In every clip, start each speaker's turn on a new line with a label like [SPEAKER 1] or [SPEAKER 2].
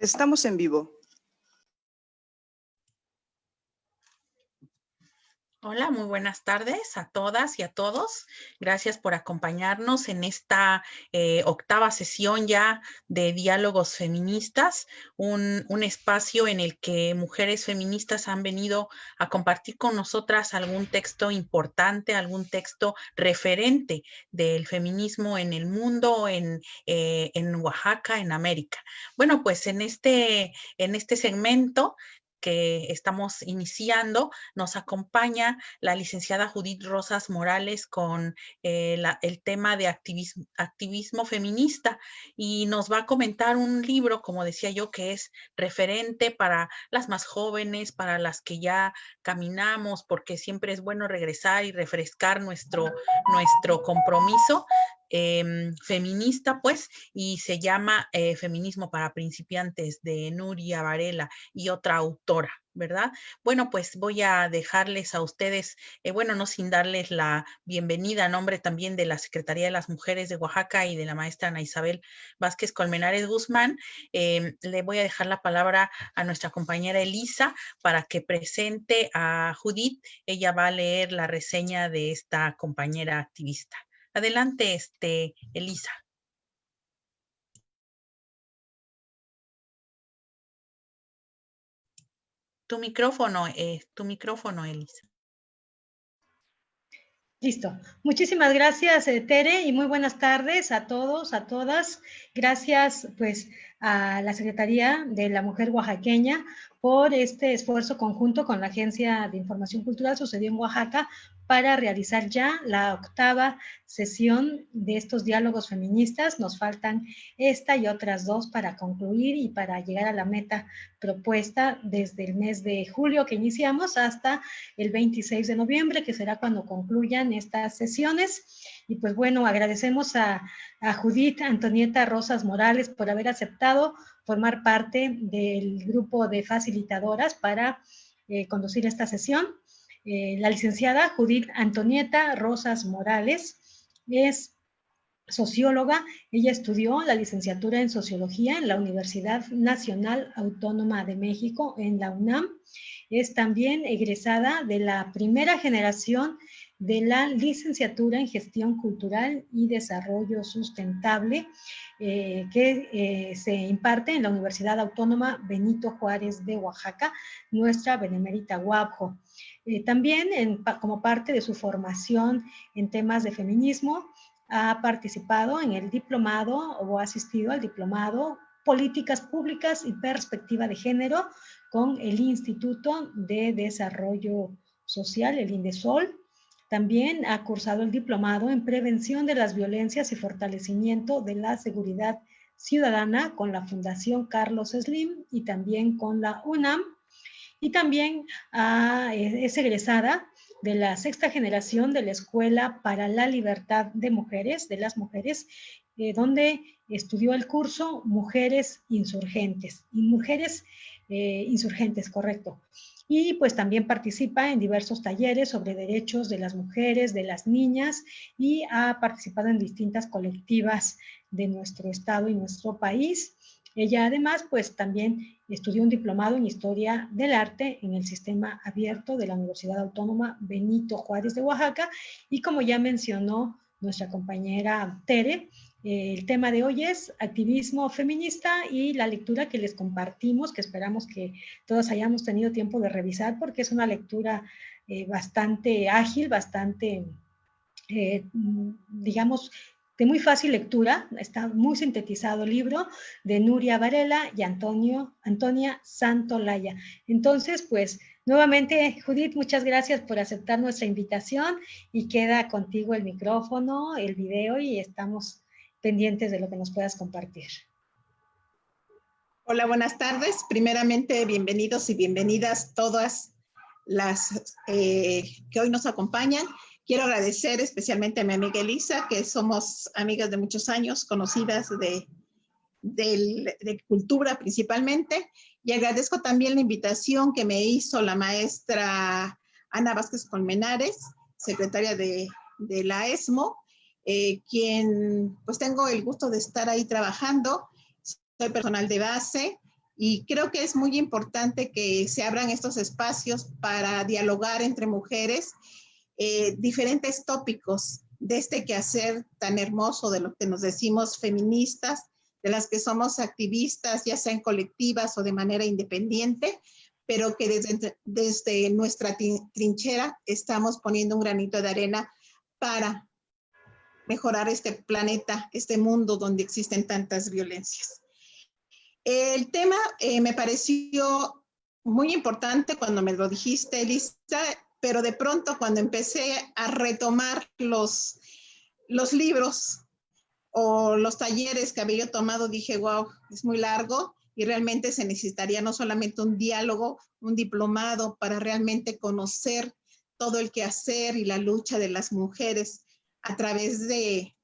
[SPEAKER 1] Estamos en vivo.
[SPEAKER 2] Hola, muy buenas tardes a todas y a todos. Gracias por acompañarnos en esta octava sesión ya de Diálogos Feministas, un espacio en el que mujeres feministas han venido a compartir con nosotras algún texto importante, algún texto referente del feminismo en el mundo, en Oaxaca, en América. Bueno, pues en este segmento que estamos iniciando, nos acompaña la licenciada Judith Rosas Morales con el tema de activismo feminista y nos va a comentar un libro, como decía yo, que es referente para las más jóvenes, para las que ya caminamos, porque siempre es bueno regresar y refrescar nuestro compromiso feminista, pues, y se llama Feminismo para Principiantes, de Nuria Varela y otra autora, ¿verdad? Bueno, pues voy a dejarles a ustedes, bueno, no sin darles la bienvenida a nombre también de la Secretaría de las Mujeres de Oaxaca y de la maestra Ana Isabel Vázquez Colmenares Guzmán, le voy a dejar la palabra a nuestra compañera Elisa para que presente a Judith. Ella va a leer la reseña de esta compañera activista. Adelante, Elisa. Tu micrófono, Elisa.
[SPEAKER 3] Listo. Muchísimas gracias, Tere, y muy buenas tardes a todos, a todas. Gracias, pues, a la Secretaría de la Mujer Oaxaqueña por este esfuerzo conjunto con la Agencia de Información Cultural Sucedió en Oaxaca para realizar ya la octava sesión de estos diálogos feministas. Nos faltan esta y otras dos para concluir y para llegar a la meta propuesta desde el mes de julio que iniciamos hasta el 26 de noviembre, que será cuando concluyan estas sesiones. Y pues bueno, agradecemos a Judith Antonieta Rosas Morales por haber aceptado formar parte del grupo de facilitadoras para conducir esta sesión. La licenciada Judith Antonieta Rosas Morales es socióloga. Ella estudió la licenciatura en Sociología en la Universidad Nacional Autónoma de México, en la UNAM. Es también egresada de la primera generación de la licenciatura en Gestión Cultural y Desarrollo Sustentable, que se imparte en la Universidad Autónoma Benito Juárez de Oaxaca, nuestra benemérita UABJO. También como parte de su formación en temas de feminismo, ha participado en el diplomado o ha asistido al diplomado Políticas Públicas y Perspectiva de Género con el Instituto de Desarrollo Social, el INDESOL. También ha cursado el diplomado en Prevención de las Violencias y Fortalecimiento de la Seguridad Ciudadana con la Fundación Carlos Slim y también con la UNAM. Y también es egresada de la sexta generación de la Escuela para la Libertad de Mujeres, de las mujeres, donde estudió el curso Mujeres Insurgentes, correcto. Y pues también participa en diversos talleres sobre derechos de las mujeres, de las niñas, y ha participado en distintas colectivas de nuestro estado y nuestro país. Ella además pues también estudió un diplomado en Historia del Arte en el Sistema Abierto de la Universidad Autónoma Benito Juárez de Oaxaca, y como ya mencionó nuestra compañera Tere, el tema de hoy es activismo feminista, y la lectura que les compartimos, que esperamos que todos hayamos tenido tiempo de revisar, porque es una lectura bastante ágil, bastante, digamos, de muy fácil lectura. Está muy sintetizado el libro, de Nuria Varela y Antonia Santolaya. Entonces, pues, nuevamente, Judith, muchas gracias por aceptar nuestra invitación, y queda contigo el micrófono, el video, y estamos pendientes de lo que nos puedas compartir.
[SPEAKER 4] Hola, buenas tardes. Primeramente, bienvenidos y bienvenidas todas las que hoy nos acompañan. Quiero agradecer especialmente a mi amiga Elisa, que somos amigas de muchos años, conocidas de cultura principalmente, y agradezco también la invitación que me hizo la maestra Ana Vázquez Colmenares, secretaria de la ESMO, quien pues tengo el gusto de estar ahí trabajando. Soy personal de base Y creo que es muy importante que se abran estos espacios para dialogar entre mujeres diferentes tópicos de este quehacer tan hermoso de lo que nos decimos feministas, de las que somos activistas, ya sea en colectivas o de manera independiente, pero que desde nuestra trinchera estamos poniendo un granito de arena para mejorar este planeta, este mundo donde existen tantas violencias. El tema me pareció muy importante cuando me lo dijiste, Elisa, pero de pronto cuando empecé a retomar los libros o los talleres que había tomado, dije, wow, es muy largo y realmente se necesitaría no solamente un diálogo, un diplomado para realmente conocer todo el quehacer y la lucha de las mujeres a través de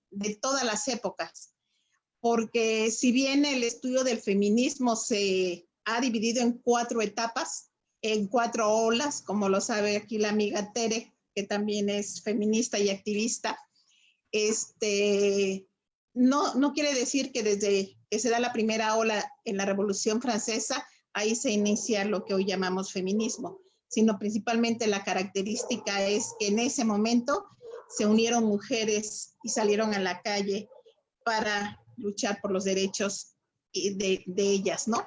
[SPEAKER 4] todas las épocas. Porque si bien el estudio del feminismo se ha dividido en 4 etapas, en 4 olas, como lo sabe aquí la amiga Tere, que también es feminista y activista, no quiere decir que desde que se da la primera ola en la Revolución Francesa, ahí se inicia lo que hoy llamamos feminismo, sino principalmente la característica es que en ese momento se unieron mujeres y salieron a la calle para luchar por los derechos de ellas, ¿no?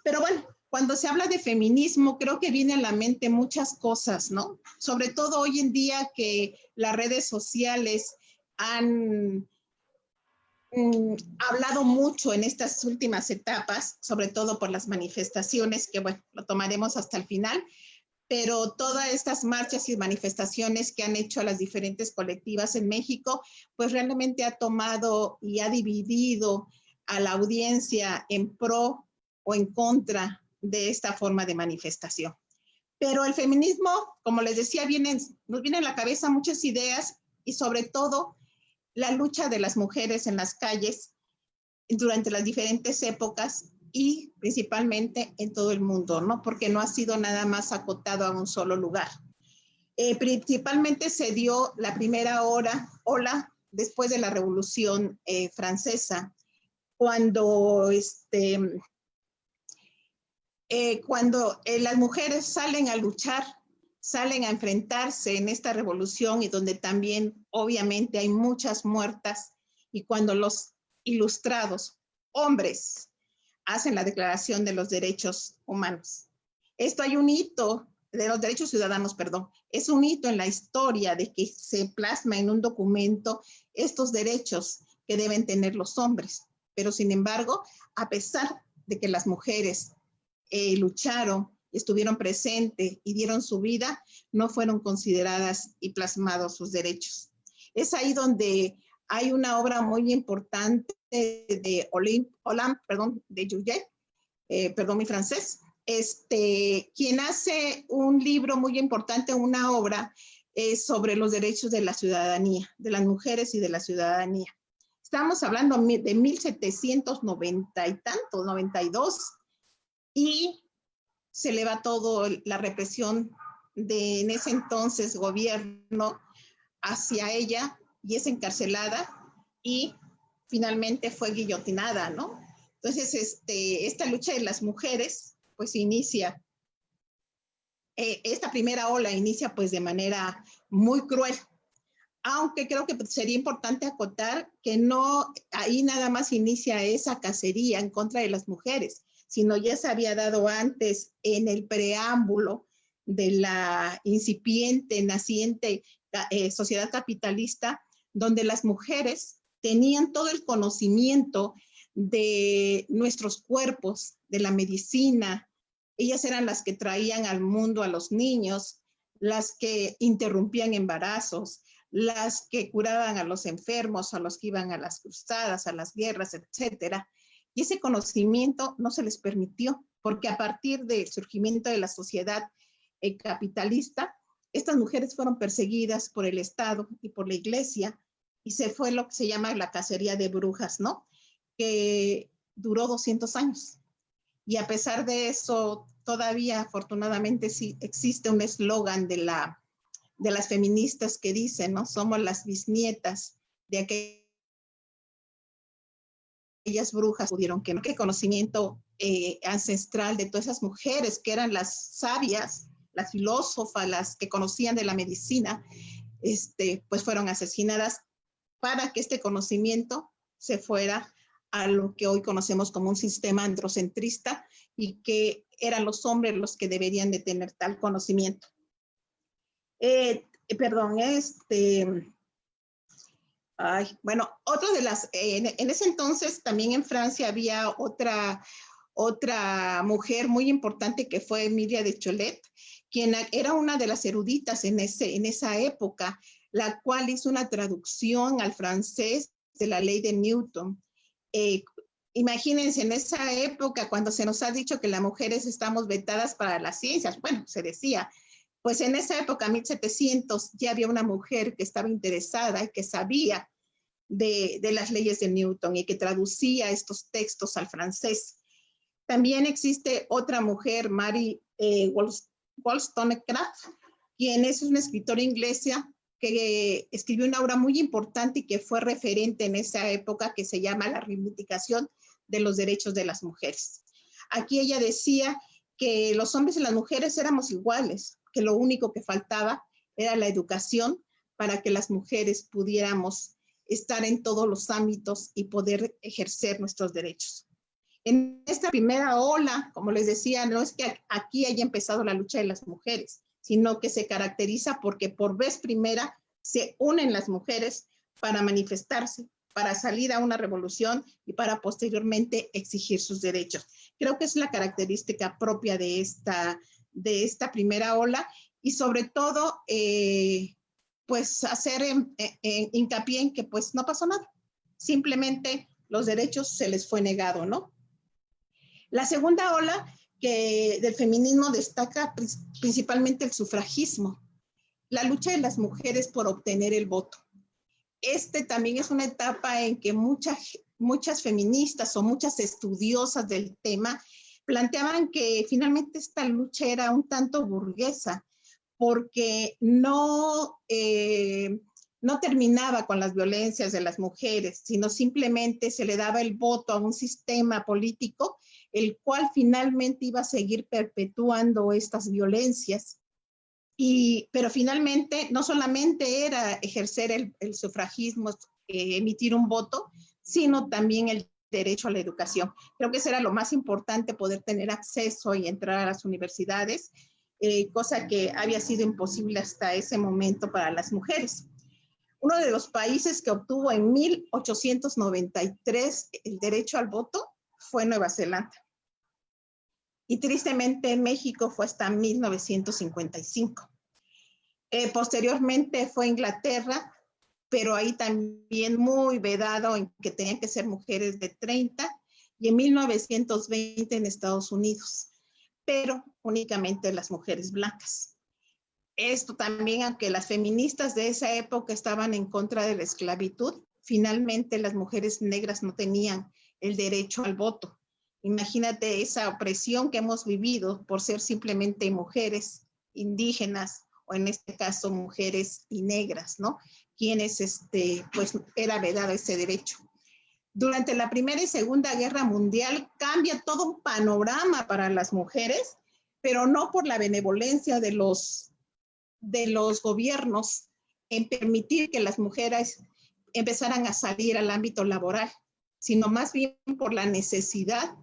[SPEAKER 4] Pero bueno, cuando se habla de feminismo, creo que viene a la mente muchas cosas, ¿no? Sobre todo hoy en día que las redes sociales han hablado mucho en estas últimas etapas, sobre todo por las manifestaciones, que bueno, lo tomaremos hasta el final, pero todas estas marchas y manifestaciones que han hecho a las diferentes colectivas en México, pues realmente ha tomado y ha dividido a la audiencia en pro o en contra de esta forma de manifestación. Pero el feminismo, como les decía, nos vienen a la cabeza muchas ideas y sobre todo la lucha de las mujeres en las calles durante las diferentes épocas y principalmente en todo el mundo, ¿no? Porque no ha sido nada más acotado a un solo lugar. Principalmente se dio la primera ola después de la Revolución Francesa, cuando las mujeres salen a luchar, salen a enfrentarse en esta revolución y donde también obviamente hay muchas muertas, y cuando los ilustrados hombres hacen la Declaración de los Derechos Humanos. Esto hay un hito de los derechos ciudadanos, perdón, es un hito en la historia de que se plasma en un documento estos derechos que deben tener los hombres. Pero sin embargo, a pesar de que las mujeres lucharon, estuvieron presentes y dieron su vida, no fueron consideradas y plasmados sus derechos. Es ahí donde hay una obra muy importante de de Juillet, perdón mi francés, quien hace un libro muy importante, una obra sobre los derechos de la ciudadanía, de las mujeres y de la ciudadanía. Estamos hablando de 1790 y tantos, 92, y se le va todo la represión de en ese entonces gobierno hacia ella y es encarcelada y finalmente fue guillotinada, ¿no? Entonces, esta lucha de las mujeres, pues inicia, esta primera ola inicia pues de manera muy cruel, aunque creo que sería importante acotar que no ahí nada más inicia esa cacería en contra de las mujeres, sino ya se había dado antes en el preámbulo de la incipiente, naciente sociedad capitalista, donde las mujeres tenían todo el conocimiento de nuestros cuerpos, de la medicina. Ellas eran las que traían al mundo a los niños, las que interrumpían embarazos, las que curaban a los enfermos, a los que iban a las cruzadas, a las guerras, etcétera. Y ese conocimiento no se les permitió, porque a partir del surgimiento de la sociedad capitalista, estas mujeres fueron perseguidas por el Estado y por la Iglesia, y se fue lo que se llama la cacería de brujas, ¿no? Que duró 200 años. Y a pesar de eso, todavía afortunadamente sí existe un eslogan de las feministas que dicen, ¿no? Somos las bisnietas de aquellas brujas pudieron que no, qué conocimiento ancestral de todas esas mujeres que eran las sabias, las filósofas, las que conocían de la medicina, pues fueron asesinadas para que este conocimiento se fuera a lo que hoy conocemos como un sistema androcentrista y que eran los hombres los que deberían de tener tal conocimiento. Bueno, otro de las, en ese entonces también en Francia había otra mujer muy importante que fue Emilia de Cholet, quien era una de las eruditas en esa época, la cual hizo una traducción al francés de la ley de Newton. Imagínense en esa época cuando se nos ha dicho que las mujeres estamos vetadas para las ciencias, bueno, se decía, pues en esa época, 1700, ya había una mujer que estaba interesada y que sabía de las leyes de Newton y que traducía estos textos al francés. También existe otra mujer, Mary Wollstonecraft, quien es una escritora inglesa que escribió una obra muy importante y que fue referente en esa época, que se llama La reivindicación de los derechos de las mujeres. Aquí ella decía que los hombres y las mujeres éramos iguales, que lo único que faltaba era la educación para que las mujeres pudiéramos estar en todos los ámbitos y poder ejercer nuestros derechos. En esta primera ola, como les decía, no es que aquí haya empezado la lucha de las mujeres, sino que se caracteriza porque por vez primera se unen las mujeres para manifestarse, para salir a una revolución y para posteriormente exigir sus derechos. Creo que es la característica propia de esta primera ola y sobre todo, pues hacer hincapié en que pues no pasó nada. Simplemente los derechos se les fue negado, ¿no? La segunda ola del feminismo destaca principalmente el sufragismo, la lucha de las mujeres por obtener el voto. También es una etapa en que muchas feministas o muchas estudiosas del tema planteaban que finalmente esta lucha era un tanto burguesa, porque no terminaba con las violencias de las mujeres, sino simplemente se le daba el voto a un sistema político, el cual finalmente iba a seguir perpetuando estas violencias. Pero finalmente no solamente era ejercer el sufragismo, emitir un voto, sino también el derecho a la educación. Creo que eso era lo más importante, poder tener acceso y entrar a las universidades, cosa que había sido imposible hasta ese momento para las mujeres. Uno de los países que obtuvo en 1893 el derecho al voto fue Nueva Zelanda. Y tristemente México fue hasta 1955. Posteriormente fue Inglaterra, pero ahí también muy vedado en que tenían que ser mujeres de 30, y en 1920 en Estados Unidos, pero únicamente las mujeres blancas. Esto también, aunque las feministas de esa época estaban en contra de la esclavitud, finalmente las mujeres negras no tenían el derecho al voto. Imagínate esa opresión que hemos vivido por ser simplemente mujeres indígenas, o en este caso mujeres y negras, ¿no? Quienes, pues, era vedado ese derecho. Durante la Primera y Segunda Guerra Mundial cambia todo un panorama para las mujeres, pero no por la benevolencia de los gobiernos en permitir que las mujeres empezaran a salir al ámbito laboral, sino más bien por la necesidad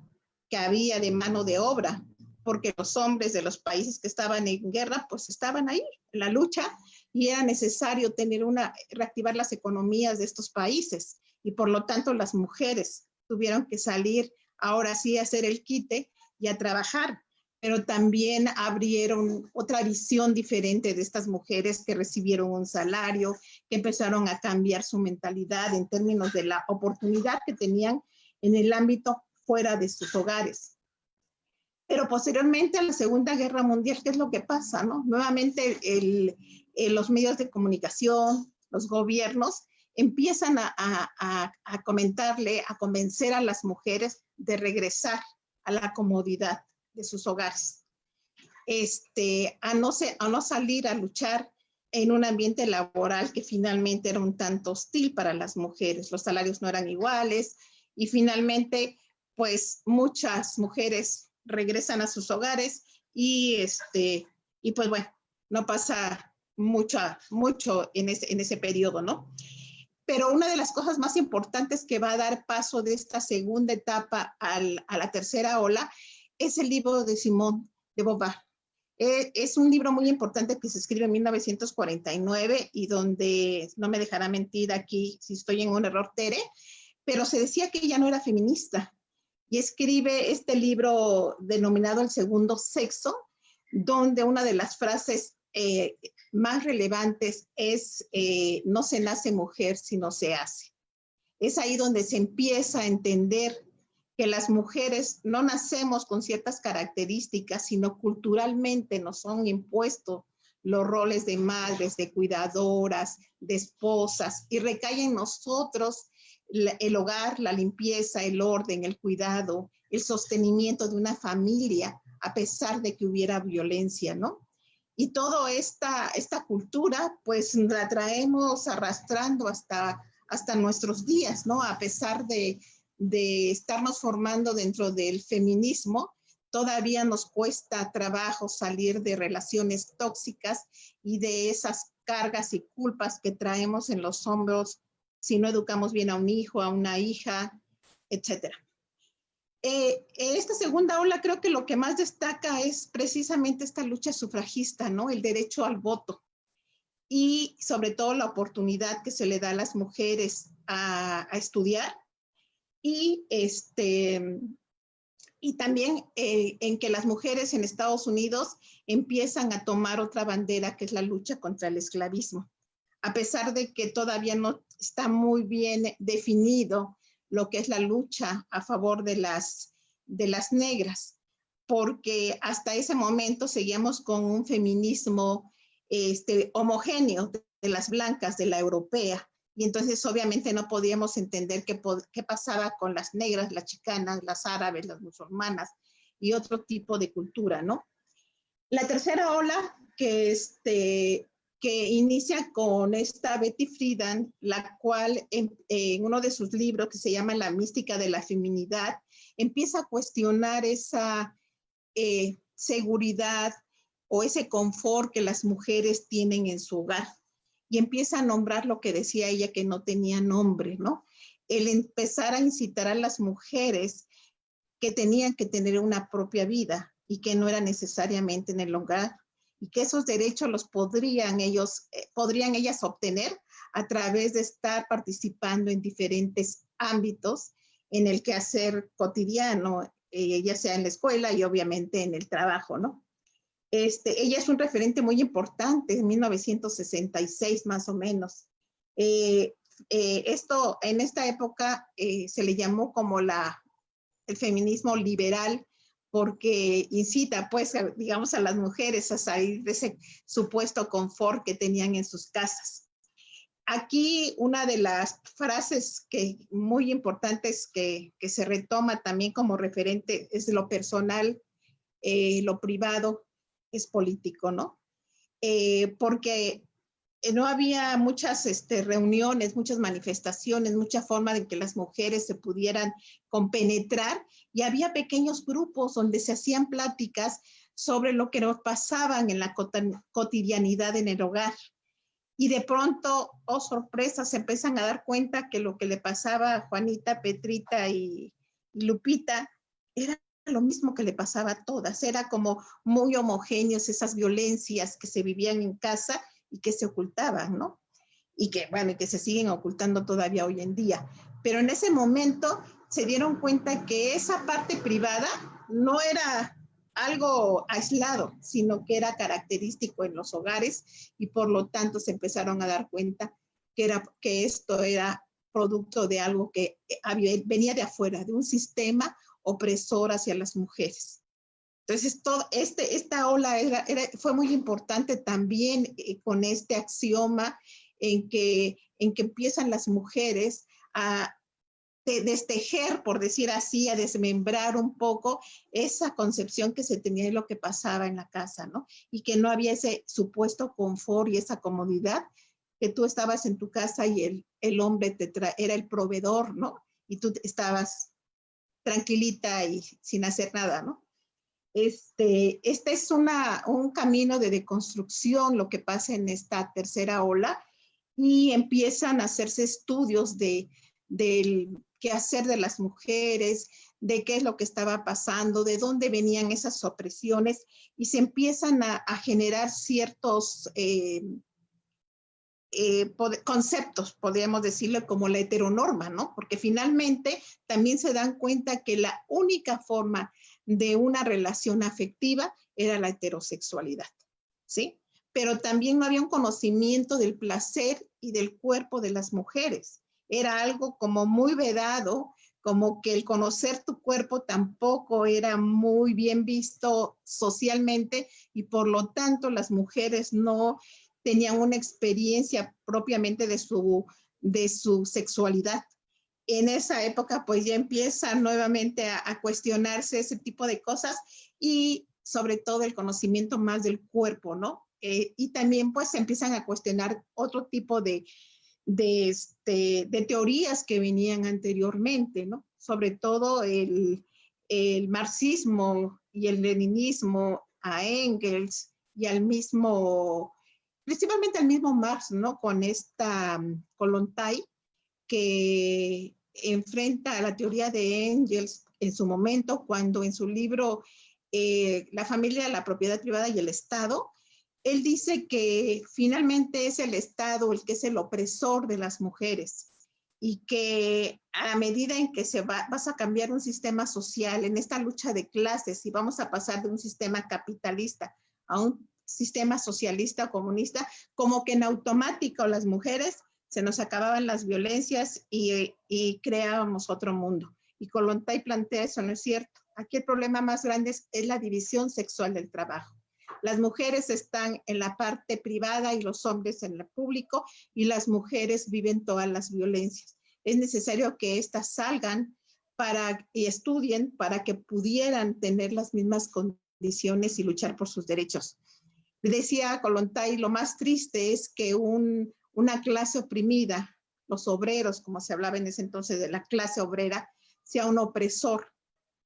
[SPEAKER 4] que había de mano de obra, porque los hombres de los países que estaban en guerra, pues estaban ahí en la lucha, y era necesario reactivar las economías de estos países, y por lo tanto las mujeres tuvieron que salir ahora sí a hacer el quite y a trabajar, pero también abrieron otra visión diferente de estas mujeres que recibieron un salario, que empezaron a cambiar su mentalidad en términos de la oportunidad que tenían en el ámbito fuera de sus hogares. Pero posteriormente a la Segunda Guerra Mundial, ¿qué es lo que pasa, no? Nuevamente los medios de comunicación, los gobiernos, empiezan a comentarle, a convencer a las mujeres de regresar a la comodidad de sus hogares, a no salir a luchar en un ambiente laboral que finalmente era un tanto hostil para las mujeres. Los salarios no eran iguales y finalmente pues muchas mujeres regresan a sus hogares y pues bueno, no pasa mucho en ese periodo, ¿no? Pero una de las cosas más importantes que va a dar paso de esta segunda etapa a la tercera ola es el libro de Simone de Beauvoir. Es un libro muy importante que se escribe en 1949 y donde, no me dejará mentir aquí si estoy en un error, Tere, pero se decía que ella no era feminista y escribe este libro denominado El Segundo Sexo, donde una de las frases más relevantes es no se nace mujer, sino se hace. Es ahí donde se empieza a entender que las mujeres no nacemos con ciertas características, sino culturalmente nos son impuestos los roles de madres, de cuidadoras, de esposas, y recae en nosotros el hogar, la limpieza, el orden, el cuidado, el sostenimiento de una familia, a pesar de que hubiera violencia, ¿no? Y toda esta cultura, pues la traemos arrastrando hasta nuestros días, ¿no? A pesar de estarnos formando dentro del feminismo, todavía nos cuesta trabajo salir de relaciones tóxicas y de esas cargas y culpas que traemos en los hombros si no educamos bien a un hijo, a una hija, etcétera. En esta segunda ola creo que lo que más destaca es precisamente esta lucha sufragista, ¿no? El derecho al voto y sobre todo la oportunidad que se le da a las mujeres a estudiar y también en que las mujeres en Estados Unidos empiezan a tomar otra bandera que es la lucha contra el esclavismo. A pesar de que todavía no está muy bien definido lo que es la lucha a favor de las negras, porque hasta ese momento seguíamos con un feminismo homogéneo de las blancas, de la europea, y entonces obviamente no podíamos entender qué pasaba con las negras, las chicanas, las árabes, las musulmanas y otro tipo de cultura, ¿no? La tercera ola que inicia con esta Betty Friedan, la cual en uno de sus libros que se llama La mística de la feminidad, empieza a cuestionar esa seguridad o ese confort que las mujeres tienen en su hogar y empieza a nombrar lo que decía ella que no tenía nombre, ¿no? El empezar a incitar a las mujeres que tenían que tener una propia vida y que no era necesariamente en el hogar y que esos derechos los podrían ellas obtener a través de estar participando en diferentes ámbitos en el quehacer cotidiano, ya sea en la escuela y obviamente en el trabajo, ¿no? Ella es un referente muy importante, en 1966 más o menos. Esto en esta época se le llamó como el feminismo liberal, porque incita, pues, digamos, a las mujeres a salir de ese supuesto confort que tenían en sus casas. Aquí una de las frases muy importantes que se retoma también como referente es lo personal, lo privado es político, ¿no? Porque no había muchas reuniones, muchas manifestaciones, mucha forma de que las mujeres se pudieran compenetrar y había pequeños grupos donde se hacían pláticas sobre lo que nos pasaban en la cotidianidad en el hogar. Y de pronto, oh sorpresa, se empiezan a dar cuenta que lo que le pasaba a Juanita, Petrita y Lupita era lo mismo que le pasaba a todas. Era como muy homogéneos esas violencias que se vivían en casa y que se ocultaban, ¿no? Y que, bueno, que se siguen ocultando todavía hoy en día. Pero en ese momento se dieron cuenta que esa parte privada no era algo aislado, sino que era característico en los hogares y por lo tanto se empezaron a dar cuenta que esto era producto de algo que venía de afuera, de un sistema opresor hacia las mujeres. Entonces, esta ola fue muy importante también con este axioma en que empiezan las mujeres a destejer, por decir así, a desmembrar un poco esa concepción que se tenía de lo que pasaba en la casa, ¿no? Y que no había ese supuesto confort y esa comodidad, que tú estabas en tu casa y el hombre era el proveedor, ¿no? Y tú estabas tranquilita y sin hacer nada, ¿no? Este es un camino de deconstrucción, lo que pasa en esta tercera ola, y empiezan a hacerse estudios del quehacer de las mujeres, de qué es lo que estaba pasando, de dónde venían esas opresiones, y se empiezan a generar ciertos conceptos, podríamos decirlo, como la heteronorma, ¿no? Porque finalmente también se dan cuenta que la única forma de una relación afectiva era la heterosexualidad, ¿sí? Pero también no había un conocimiento del placer y del cuerpo de las mujeres. Era algo como muy vedado, como que el conocer tu cuerpo tampoco era muy bien visto socialmente, y por lo tanto las mujeres no tenían una experiencia propiamente de su sexualidad. En esa época pues ya empieza nuevamente a cuestionarse ese tipo de cosas, y sobre todo el conocimiento más del cuerpo, ¿no? Y también pues se empiezan a cuestionar otro tipo de teorías que venían anteriormente, ¿no? Sobre todo el marxismo y el leninismo, a Engels y al mismo, principalmente al mismo Marx, ¿no? Con esta Kollontai, que enfrenta a la teoría de Engels en su momento, cuando en su libro La familia, la propiedad privada y el Estado, él dice que finalmente es el Estado el que es el opresor de las mujeres, y que a medida en que vas a cambiar un sistema social en esta lucha de clases, y vamos a pasar de un sistema capitalista a un sistema socialista o comunista, como que en automático las mujeres se nos acababan las violencias y creábamos otro mundo. Y Kollontai plantea eso, no es cierto. Aquí el problema más grande es la división sexual del trabajo. Las mujeres están en la parte privada y los hombres en el público, y las mujeres viven todas las violencias. Es necesario que éstas salgan y estudien para que pudieran tener las mismas condiciones y luchar por sus derechos. Decía Kollontai, lo más triste es que una clase oprimida, los obreros, como se hablaba en ese entonces de la clase obrera, sea un opresor.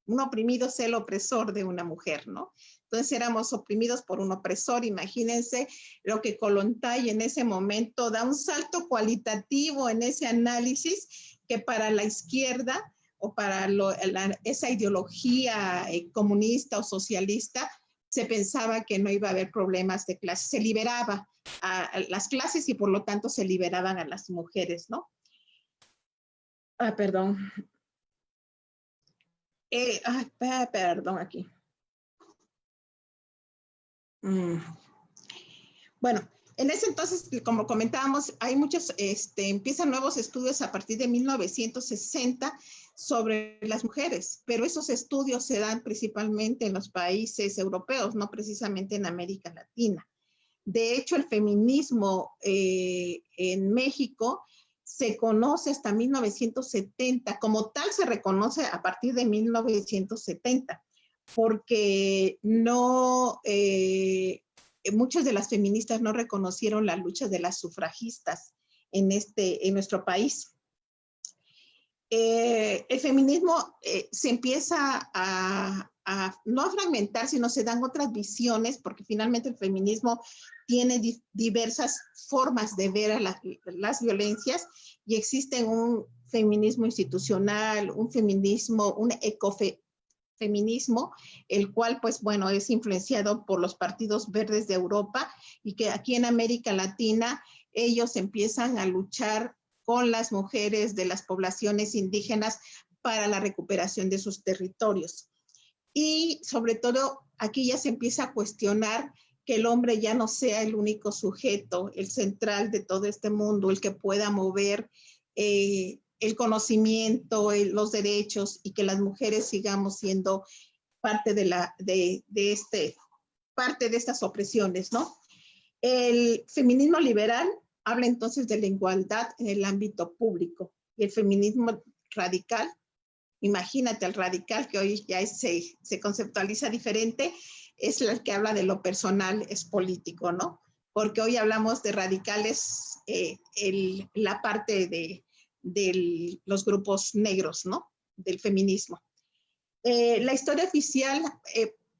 [SPEAKER 4] Un oprimido sea el opresor de una mujer, ¿no? Entonces éramos oprimidos por un opresor. Imagínense lo que Kollontai en ese momento da un salto cualitativo en ese análisis, que para la izquierda o para esa ideología comunista o socialista se pensaba que no iba a haber problemas de clase. Se liberaba a las clases y por lo tanto se liberaban a las mujeres, ¿no? Perdón. Perdón aquí. Bueno, en ese entonces, como comentábamos, hay muchos, empiezan nuevos estudios a partir de 1960 sobre las mujeres, pero esos estudios se dan principalmente en los países europeos, no precisamente en América Latina. De hecho, el feminismo en México se conoce hasta 1970, como tal se reconoce a partir de 1970, porque no, muchas de las feministas no reconocieron la lucha de las sufragistas en nuestro país. El feminismo se empieza no a fragmentar, sino se dan otras visiones, porque finalmente el feminismo tiene diversas formas de ver a las violencias, y existe un feminismo institucional, un feminismo, un ecofeminismo, el cual, pues bueno, es influenciado por los partidos verdes de Europa, y que aquí en América Latina ellos empiezan a luchar con las mujeres de las poblaciones indígenas para la recuperación de sus territorios. Y sobre todo, aquí ya se empieza a cuestionar que el hombre ya no sea el único sujeto, el central de todo este mundo, el que pueda mover el conocimiento, los derechos, y que las mujeres sigamos siendo parte parte de estas opresiones, ¿no? El feminismo liberal habla entonces de la igualdad en el ámbito público, y el feminismo radical, imagínate el radical, que hoy ya se conceptualiza diferente, es el que habla de lo personal, es político, ¿no? Porque hoy hablamos de radicales, la parte de los grupos negros, ¿no? Del feminismo. La historia oficial,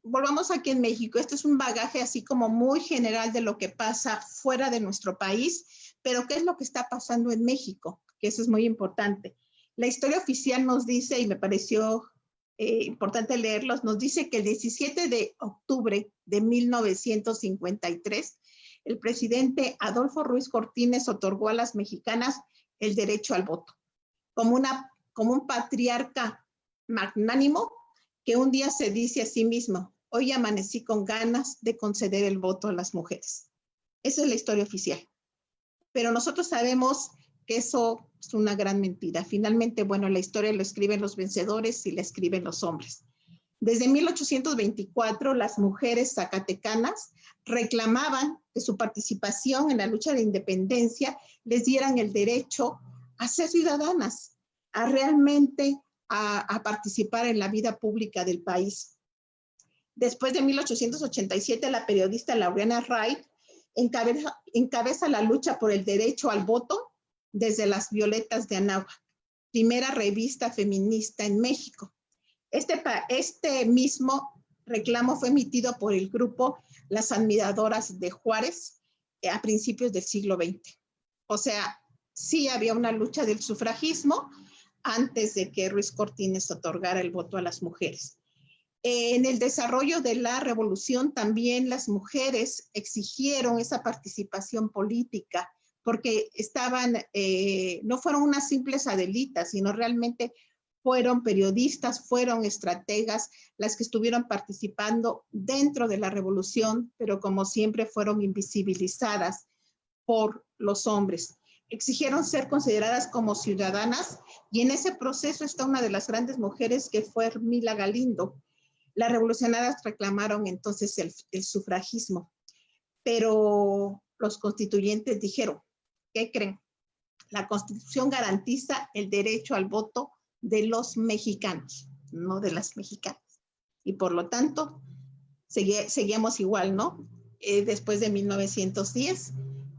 [SPEAKER 4] volvamos aquí en México, este es un bagaje así como muy general de lo que pasa fuera de nuestro país, pero ¿qué es lo que está pasando en México? Que eso es muy importante. La historia oficial nos dice, y me pareció importante leerlos, nos dice que el 17 de octubre de 1953, el presidente Adolfo Ruiz Cortines otorgó a las mexicanas el derecho al voto, como un patriarca magnánimo que un día se dice a sí mismo: hoy amanecí con ganas de conceder el voto a las mujeres. Esa es la historia oficial. Pero nosotros sabemos que eso es una gran mentira. Finalmente, bueno, la historia lo escriben los vencedores y la escriben los hombres. Desde 1824, las mujeres zacatecanas reclamaban que su participación en la lucha de independencia les dieran el derecho a ser ciudadanas, a realmente a participar en la vida pública del país. Después de 1887, la periodista Laureana Wright encabeza la lucha por el derecho al voto desde las Violetas de Anáhuac, primera revista feminista en México. Este mismo reclamo fue emitido por el grupo Las Admiradoras de Juárez a principios del siglo XX. O sea, sí había una lucha del sufragismo antes de que Ruiz Cortines otorgara el voto a las mujeres. En el desarrollo de la revolución también las mujeres exigieron esa participación política porque no fueron unas simples adelitas, sino realmente fueron periodistas, fueron estrategas las que estuvieron participando dentro de la revolución, pero como siempre fueron invisibilizadas por los hombres. Exigieron ser consideradas como ciudadanas y en ese proceso está una de las grandes mujeres que fue Ermila Galindo. Las revolucionarias reclamaron entonces el sufragismo, pero los constituyentes dijeron: ¿qué creen? La Constitución garantiza el derecho al voto de los mexicanos, no de las mexicanas. Y por lo tanto, seguíamos igual, ¿no? Después de 1910,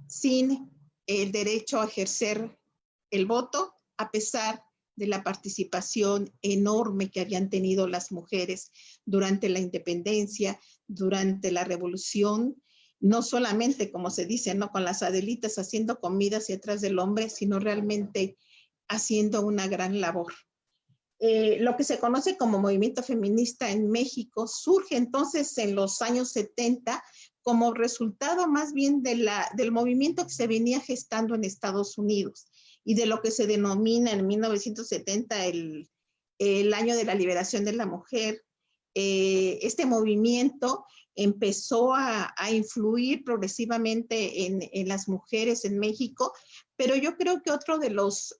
[SPEAKER 4] sin el derecho a ejercer el voto, a pesar de la participación enorme que habían tenido las mujeres durante la independencia, durante la revolución, no solamente, como se dice, ¿no?, con las adelitas haciendo comida hacia atrás del hombre, sino realmente haciendo una gran labor. Lo que se conoce como movimiento feminista en México surge entonces en los años 70 como resultado más bien del movimiento que se venía gestando en Estados Unidos y de lo que se denomina en 1970 el año de la liberación de la mujer. Este movimiento empezó a influir progresivamente en las mujeres en México, pero yo creo que otro de los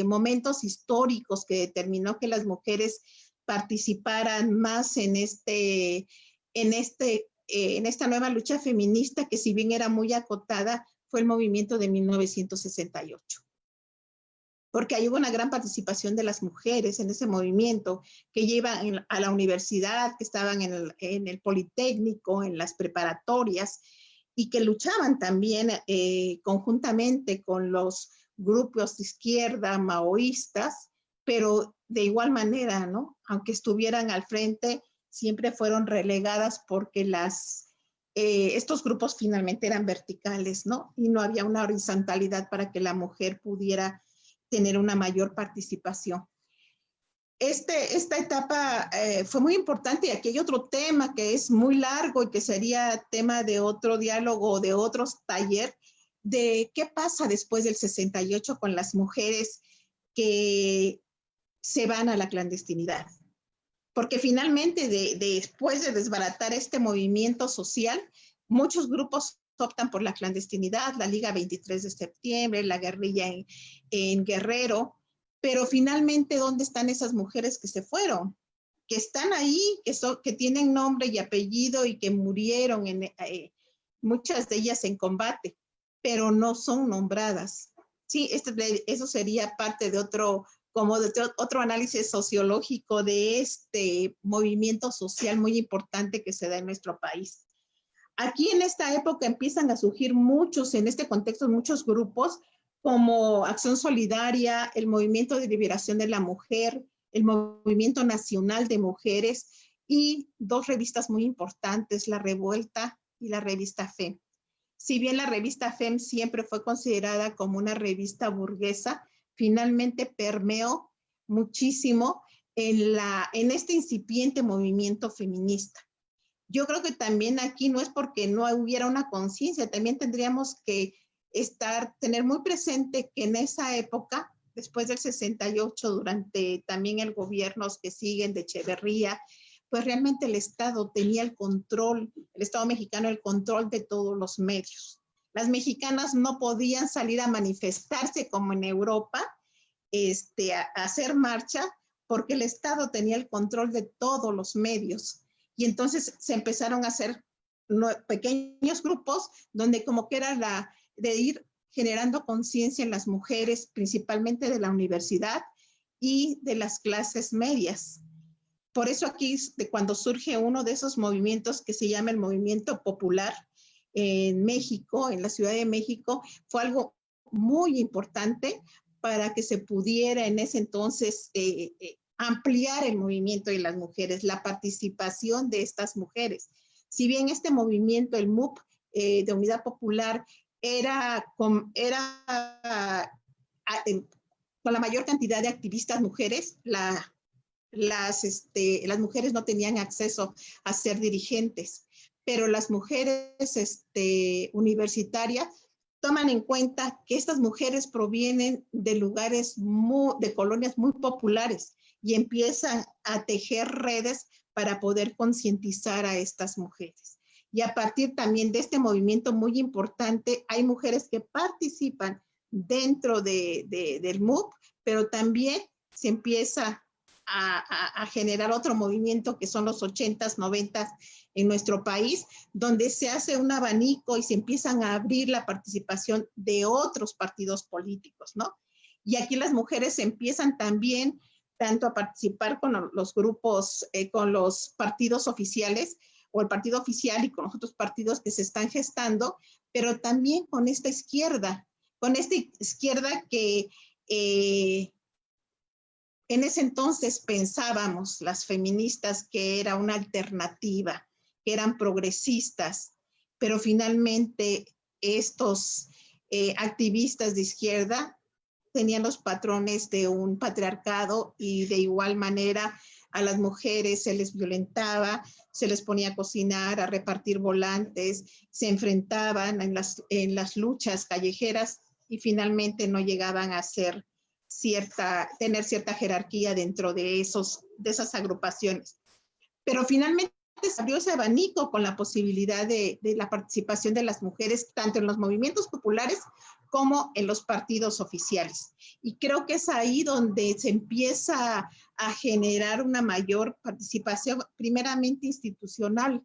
[SPEAKER 4] momentos históricos que determinó que las mujeres participaran más en esta nueva lucha feminista, que si bien era muy acotada, fue el movimiento de 1968. Porque ahí hubo una gran participación de las mujeres en ese movimiento, que iban a la universidad, que estaban en el Politécnico, en las preparatorias, y que luchaban también conjuntamente con los grupos de izquierda, maoístas, pero de igual manera, ¿no?, aunque estuvieran al frente, siempre fueron relegadas porque estos grupos finalmente eran verticales, ¿no? Y no había una horizontalidad para que la mujer pudiera tener una mayor participación. Esta etapa fue muy importante, y aquí hay otro tema que es muy largo y que sería tema de otro diálogo o de otros taller, de qué pasa después del 68 con las mujeres que se van a la clandestinidad. Porque finalmente, después de desbaratar este movimiento social, muchos grupos optan por la clandestinidad, la Liga 23 de septiembre, la guerrilla en Guerrero, pero finalmente, ¿dónde están esas mujeres que se fueron? Que están ahí, que tienen nombre y apellido y que murieron, muchas de ellas en combate, pero no son nombradas. Sí, eso sería parte de otro análisis sociológico de este movimiento social muy importante que se da en nuestro país. Aquí en esta época empiezan a surgir en este contexto, muchos grupos como Acción Solidaria, el Movimiento de Liberación de la Mujer, el Movimiento Nacional de Mujeres y dos revistas muy importantes, La Revuelta y la revista FEM. Si bien la revista FEM siempre fue considerada como una revista burguesa, finalmente permeó muchísimo en este incipiente movimiento feminista. Yo creo que también aquí no es porque no hubiera una conciencia, también tendríamos que tener muy presente que en esa época, después del 68, durante también el gobiernos que siguen de Echeverría, pues realmente el Estado tenía el control, el Estado mexicano el control de todos los medios. Las mexicanas no podían salir a manifestarse como en Europa, a hacer marcha, porque el Estado tenía el control de todos los medios. Y entonces se empezaron a hacer pequeños grupos donde como que era de ir generando conciencia en las mujeres, principalmente de la universidad y de las clases medias. Por eso aquí, cuando surge uno de esos movimientos que se llama el Movimiento Popular en México, en la Ciudad de México, fue algo muy importante para que se pudiera en ese entonces ampliar el movimiento de las mujeres, la participación de estas mujeres. Si bien este movimiento, el MUP de Unidad Popular, era con la mayor cantidad de activistas mujeres, las mujeres no tenían acceso a ser dirigentes, pero las mujeres universitarias toman en cuenta que estas mujeres provienen de lugares, de colonias muy populares y empiezan a tejer redes para poder concientizar a estas mujeres. Y a partir también de este movimiento muy importante, hay mujeres que participan dentro del MUP, pero también se empieza a generar otro movimiento que son los 80s, 90s en nuestro país, donde se hace un abanico y se empiezan a abrir la participación de otros partidos políticos, ¿no? Y aquí las mujeres empiezan también tanto a participar con los grupos, con los partidos oficiales, o el partido oficial y con los otros partidos que se están gestando, pero también con esta izquierda que en ese entonces pensábamos las feministas que era una alternativa, que eran progresistas, pero finalmente estos activistas de izquierda tenían los patrones de un patriarcado y de igual manera a las mujeres se les violentaba, se les ponía a cocinar, a repartir volantes, se enfrentaban en las luchas callejeras y finalmente no llegaban a tener cierta jerarquía dentro de esas agrupaciones. Pero finalmente se abrió ese abanico con la posibilidad de la participación de las mujeres, tanto en los movimientos populares como en los partidos oficiales. Y creo que es ahí donde se empieza a generar una mayor participación, primeramente institucional,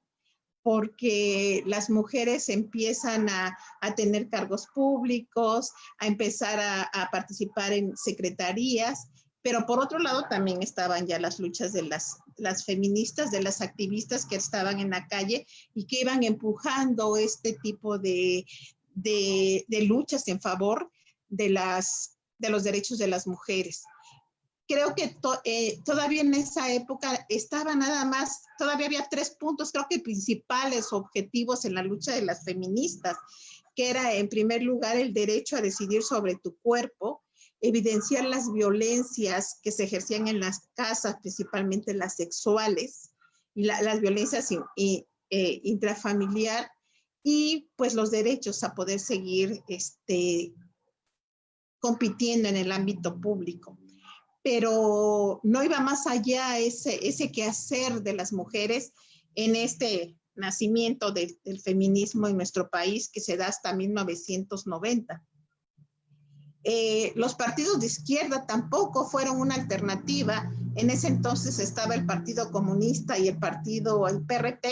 [SPEAKER 4] porque las mujeres empiezan a tener cargos públicos, a empezar a participar en secretarías, pero por otro lado también estaban ya las luchas de las feministas, de las activistas que estaban en la calle y que iban empujando este tipo de luchas en favor de los derechos de las mujeres. Creo que todavía en esa época todavía había 3 puntos, creo que principales objetivos en la lucha de las feministas, que era en primer lugar el derecho a decidir sobre tu cuerpo, evidenciar las violencias que se ejercían en las casas, principalmente las sexuales, y las violencias intrafamiliar, y pues los derechos a poder seguir compitiendo en el ámbito público. Pero no iba más allá ese quehacer de las mujeres en este nacimiento del feminismo en nuestro país que se da hasta 1990. Los partidos de izquierda tampoco fueron una alternativa. En ese entonces estaba el Partido Comunista y el PRT,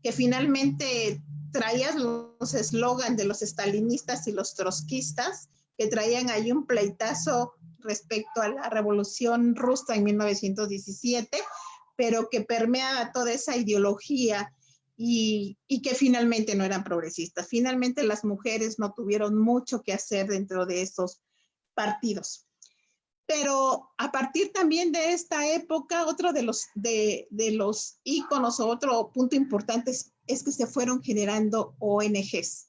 [SPEAKER 4] que finalmente traían los eslogans de los estalinistas y los trotskistas, que traían ahí un pleitazo respecto a la Revolución Rusa en 1917, pero que permeaba toda esa ideología y que finalmente no eran progresistas. Finalmente las mujeres no tuvieron mucho que hacer dentro de esos partidos. Pero a partir también de esta época, otro de los íconos o otro punto importante es que se fueron generando ONGs,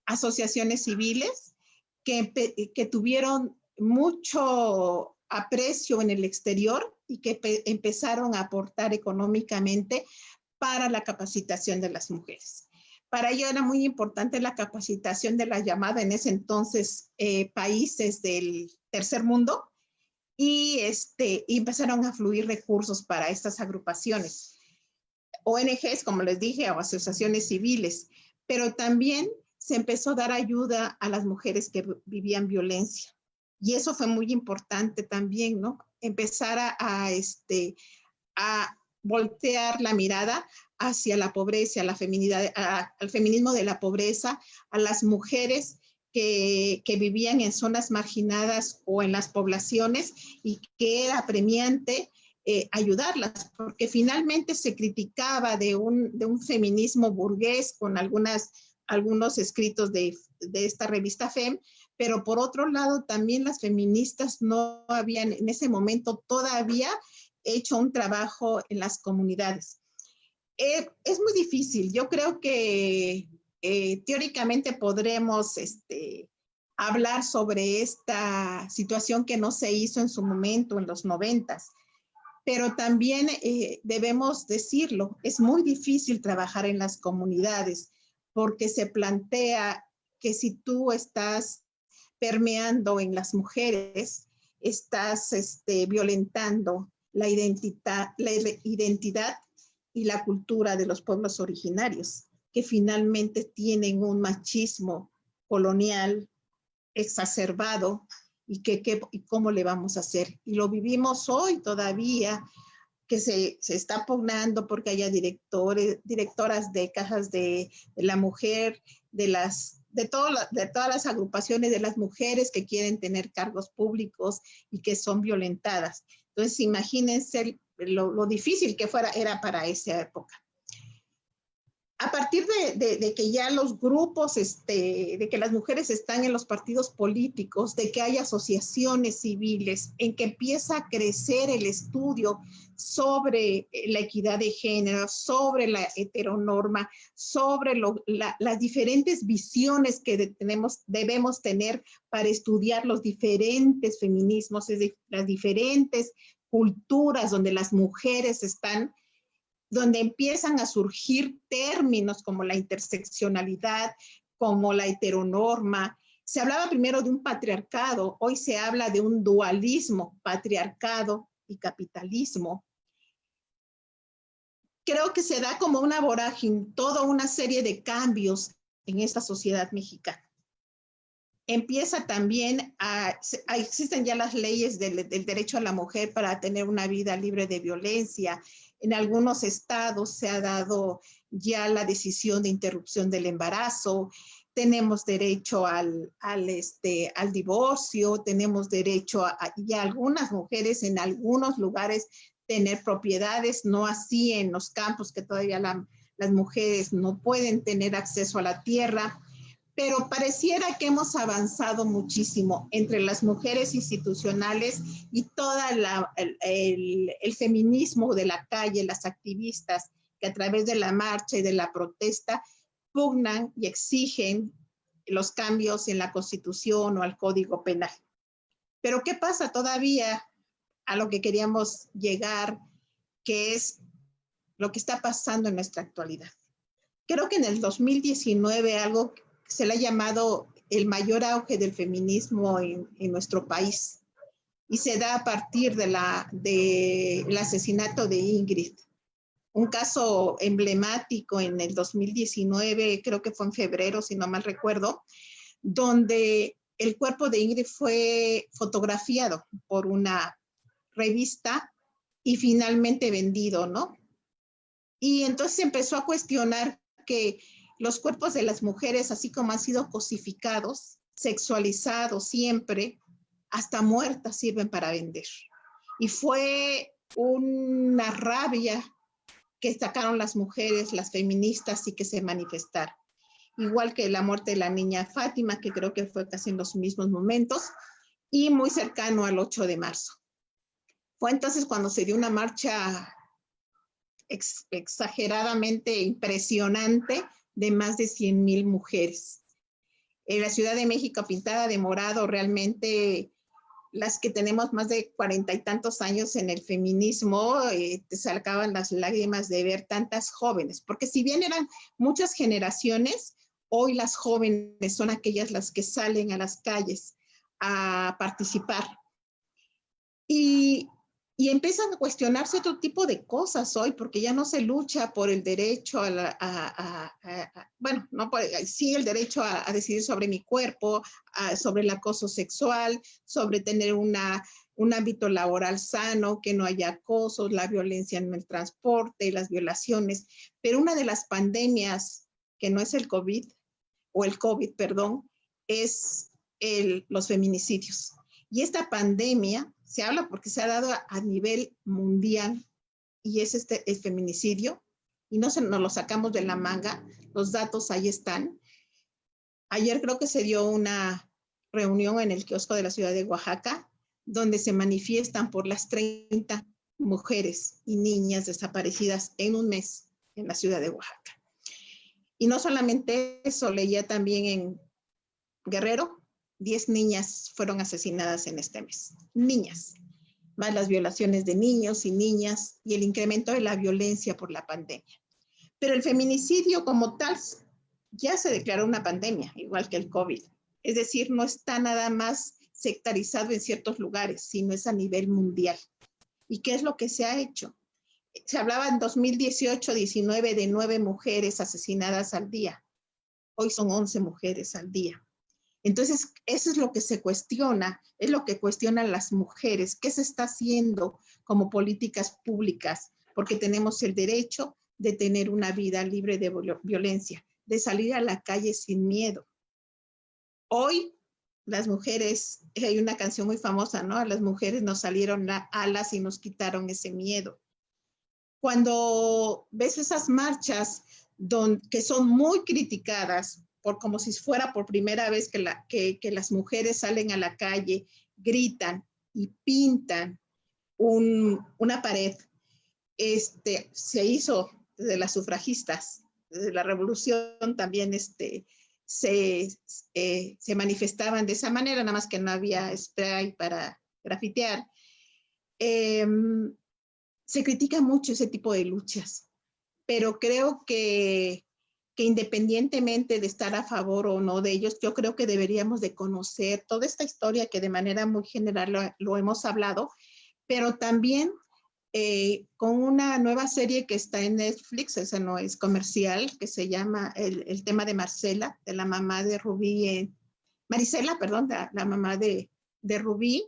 [SPEAKER 4] asociaciones civiles que tuvieron mucho aprecio en el exterior y que empezaron a aportar económicamente para la capacitación de las mujeres. Para ello era muy importante la capacitación de la llamada en ese entonces países del tercer mundo y empezaron a fluir recursos para estas agrupaciones. ONGs, como les dije, o asociaciones civiles, pero también se empezó a dar ayuda a las mujeres que vivían violencia. Y eso fue muy importante también, ¿no? Empezar a voltear la mirada hacia la pobreza, a la feminidad, al feminismo de la pobreza, a las mujeres que vivían en zonas marginadas o en las poblaciones y que era apremiante ayudarlas, porque finalmente se criticaba de un feminismo burgués con algunos escritos de esta revista FEM, pero por otro lado también las feministas no habían en ese momento todavía hecho un trabajo en las comunidades. Es muy difícil. Yo creo que teóricamente podremos hablar sobre esta situación que no se hizo en su momento en los 90s, pero también debemos decirlo, es muy difícil trabajar en las comunidades porque se plantea que si tú estás permeando en las mujeres, estás violentando la identidad y la cultura de los pueblos originarios, que finalmente tienen un machismo colonial exacerbado y cómo le vamos a hacer. Y lo vivimos hoy todavía, que se está pugnando porque haya directoras de cajas de la mujer, de todas las agrupaciones de las mujeres que quieren tener cargos públicos y que son violentadas. Entonces, imagínense lo difícil que era para esa época. A partir de que ya los grupos, de que las mujeres están en los partidos políticos, de que hay asociaciones civiles, en que empieza a crecer el estudio sobre la equidad de género, sobre la heteronorma, sobre las diferentes visiones que debemos tener para estudiar los diferentes feminismos, es decir, las diferentes culturas donde las mujeres están, donde empiezan a surgir términos como la interseccionalidad, como la heteronorma. Se hablaba primero de un patriarcado, hoy se habla de un dualismo, patriarcado y capitalismo. Creo que se da como una vorágine, toda una serie de cambios en esta sociedad mexicana. Empieza también existen ya las leyes del derecho a la mujer para tener una vida libre de violencia. En algunos estados se ha dado ya la decisión de interrupción del embarazo, tenemos derecho al divorcio, tenemos derecho y algunas mujeres en algunos lugares tener propiedades, no así en los campos que todavía las mujeres no pueden tener acceso a la tierra. Pero pareciera que hemos avanzado muchísimo entre las mujeres institucionales y todo el feminismo de la calle, las activistas que a través de la marcha y de la protesta pugnan y exigen los cambios en la Constitución o al Código Penal. Pero ¿qué pasa todavía a lo que queríamos llegar, que es lo que está pasando en nuestra actualidad? Creo que en el 2019 algo se le ha llamado el mayor auge del feminismo en nuestro país y se da a partir del asesinato de Ingrid. Un caso emblemático en el 2019, creo que fue en febrero, si no mal recuerdo, donde el cuerpo de Ingrid fue fotografiado por una revista y finalmente vendido, ¿no? Y entonces se empezó a cuestionar que los cuerpos de las mujeres, así como han sido cosificados, sexualizados siempre, hasta muertas sirven para vender. Y fue una rabia que sacaron las mujeres, las feministas, y que se manifestaron. Igual que la muerte de la niña Fátima, que creo que fue casi en los mismos momentos, y muy cercano al 8 de marzo. Fue entonces cuando se dio una marcha exageradamente impresionante de más de 100,000 mujeres. En la Ciudad de México pintada de morado, realmente las que tenemos más de 40 y tantos años en el feminismo, te sacaban las lágrimas de ver tantas jóvenes, porque si bien eran muchas generaciones, hoy las jóvenes son aquellas las que salen a las calles a participar. Y empiezan a cuestionarse otro tipo de cosas hoy, porque ya no se lucha por el derecho bueno, no por, sí el derecho a decidir sobre mi cuerpo, sobre el acoso sexual, sobre tener un ámbito laboral sano, que no haya acoso, la violencia en el transporte, las violaciones. Pero una de las pandemias, que no es el COVID, perdón, es los feminicidios. Y esta pandemia se habla porque se ha dado a nivel mundial y es el feminicidio y no nos lo sacamos de la manga, los datos ahí están. Ayer creo que se dio una reunión en el kiosco de la ciudad de Oaxaca donde se manifiestan por las 30 mujeres y niñas desaparecidas en un mes en la ciudad de Oaxaca. Y no solamente eso, leía también en Guerrero, 10 niñas fueron asesinadas en este mes. Niñas, más las violaciones de niños y niñas y el incremento de la violencia por la pandemia. Pero el feminicidio como tal ya se declaró una pandemia, igual que el COVID. Es decir, no está nada más sectarizado en ciertos lugares, sino es a nivel mundial. ¿Y qué es lo que se ha hecho? Se hablaba en 2018-19 de 9 mujeres asesinadas al día. Hoy son 11 mujeres al día. Entonces, eso es lo que se cuestiona, es lo que cuestionan las mujeres. ¿Qué se está haciendo como políticas públicas? Porque tenemos el derecho de tener una vida libre de violencia, de salir a la calle sin miedo. Hoy, las mujeres, hay una canción muy famosa, ¿no? A las mujeres nos salieron alas y nos quitaron ese miedo. Cuando ves esas marchas que son muy criticadas, como si fuera por primera vez que las mujeres salen a la calle, gritan y pintan una pared. Se hizo desde las sufragistas, desde la revolución también se manifestaban de esa manera, nada más que no había spray para grafitear. Se critica mucho ese tipo de luchas, pero creo que independientemente de estar a favor o no de ellos, yo creo que deberíamos de conocer toda esta historia que de manera muy general lo hemos hablado, pero también con una nueva serie que está en Netflix, esa no es comercial, que se llama el tema de Marcela, de la mamá de Rubí, Marisela, perdón, la mamá de Rubí,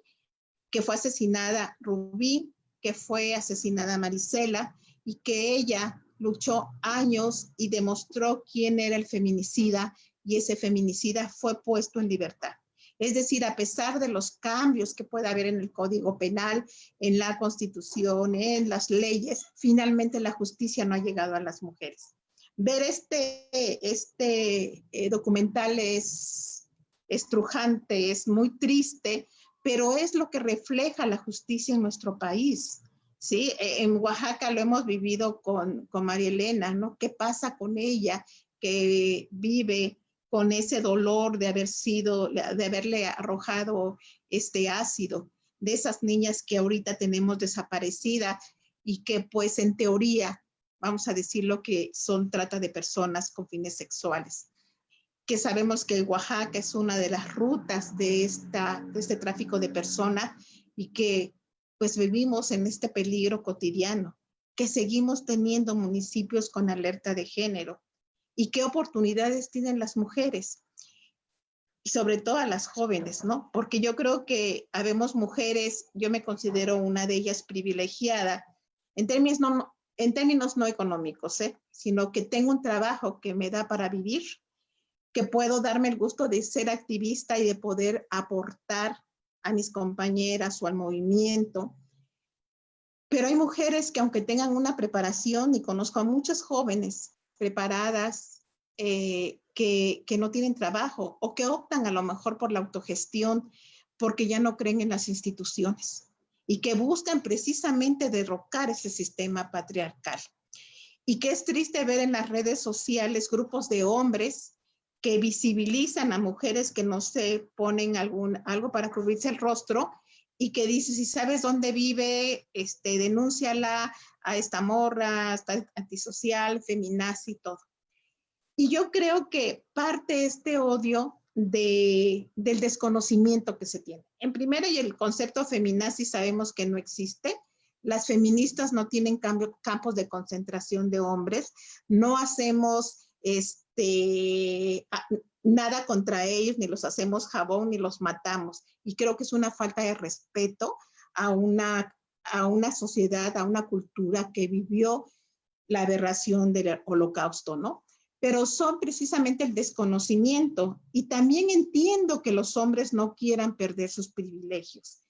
[SPEAKER 4] que fue asesinada Rubí, que fue asesinada Marisela, y que ella luchó años y demostró quién era el feminicida, y ese feminicida fue puesto en libertad. Es decir, a pesar de los cambios que pueda haber en el Código Penal, en la Constitución, en las leyes, finalmente la justicia no ha llegado a las mujeres. Ver este documental es estrujante, es muy triste, pero es lo que refleja la justicia en nuestro país. ¿Sí? En Oaxaca lo hemos vivido con María Elena, ¿no? ¿Qué pasa con ella que vive con ese dolor de haberle arrojado este ácido, de esas niñas que ahorita tenemos desaparecidas y que pues en teoría, vamos a decirlo, que son trata de personas con fines sexuales? Que sabemos que Oaxaca es una de las rutas de este tráfico de personas y que pues vivimos en este peligro cotidiano, que seguimos teniendo municipios con alerta de género y qué oportunidades tienen las mujeres y sobre todo a las jóvenes, ¿no? Porque yo creo que habemos mujeres, yo me considero una de ellas privilegiada en términos no económicos, sino que tengo un trabajo que me da para vivir, que puedo darme el gusto de ser activista y de poder aportar a mis compañeras o al movimiento. Pero hay mujeres que aunque tengan una preparación, y conozco a muchas jóvenes preparadas que no tienen trabajo o que optan a lo mejor por la autogestión, porque ya no creen en las instituciones y que buscan precisamente derrocar ese sistema patriarcal. Y que es triste ver en las redes sociales grupos de hombres que visibilizan a mujeres que no se ponen algo para cubrirse el rostro y que dicen, si sabes dónde vive, denúnciala a esta morra, está antisocial, feminazi y todo. Y yo creo que parte este odio del desconocimiento que se tiene. En primera, y el concepto feminazi sabemos que no existe. Las feministas no tienen campos de concentración de hombres, no hacemos nada contra ellos, ni los hacemos jabón, ni los matamos. Y creo que es una falta de respeto a una sociedad, a una cultura que vivió la aberración del Holocausto, ¿no? Pero son precisamente el desconocimiento. Y también entiendo que los hombres no quieran perder sus privilegios.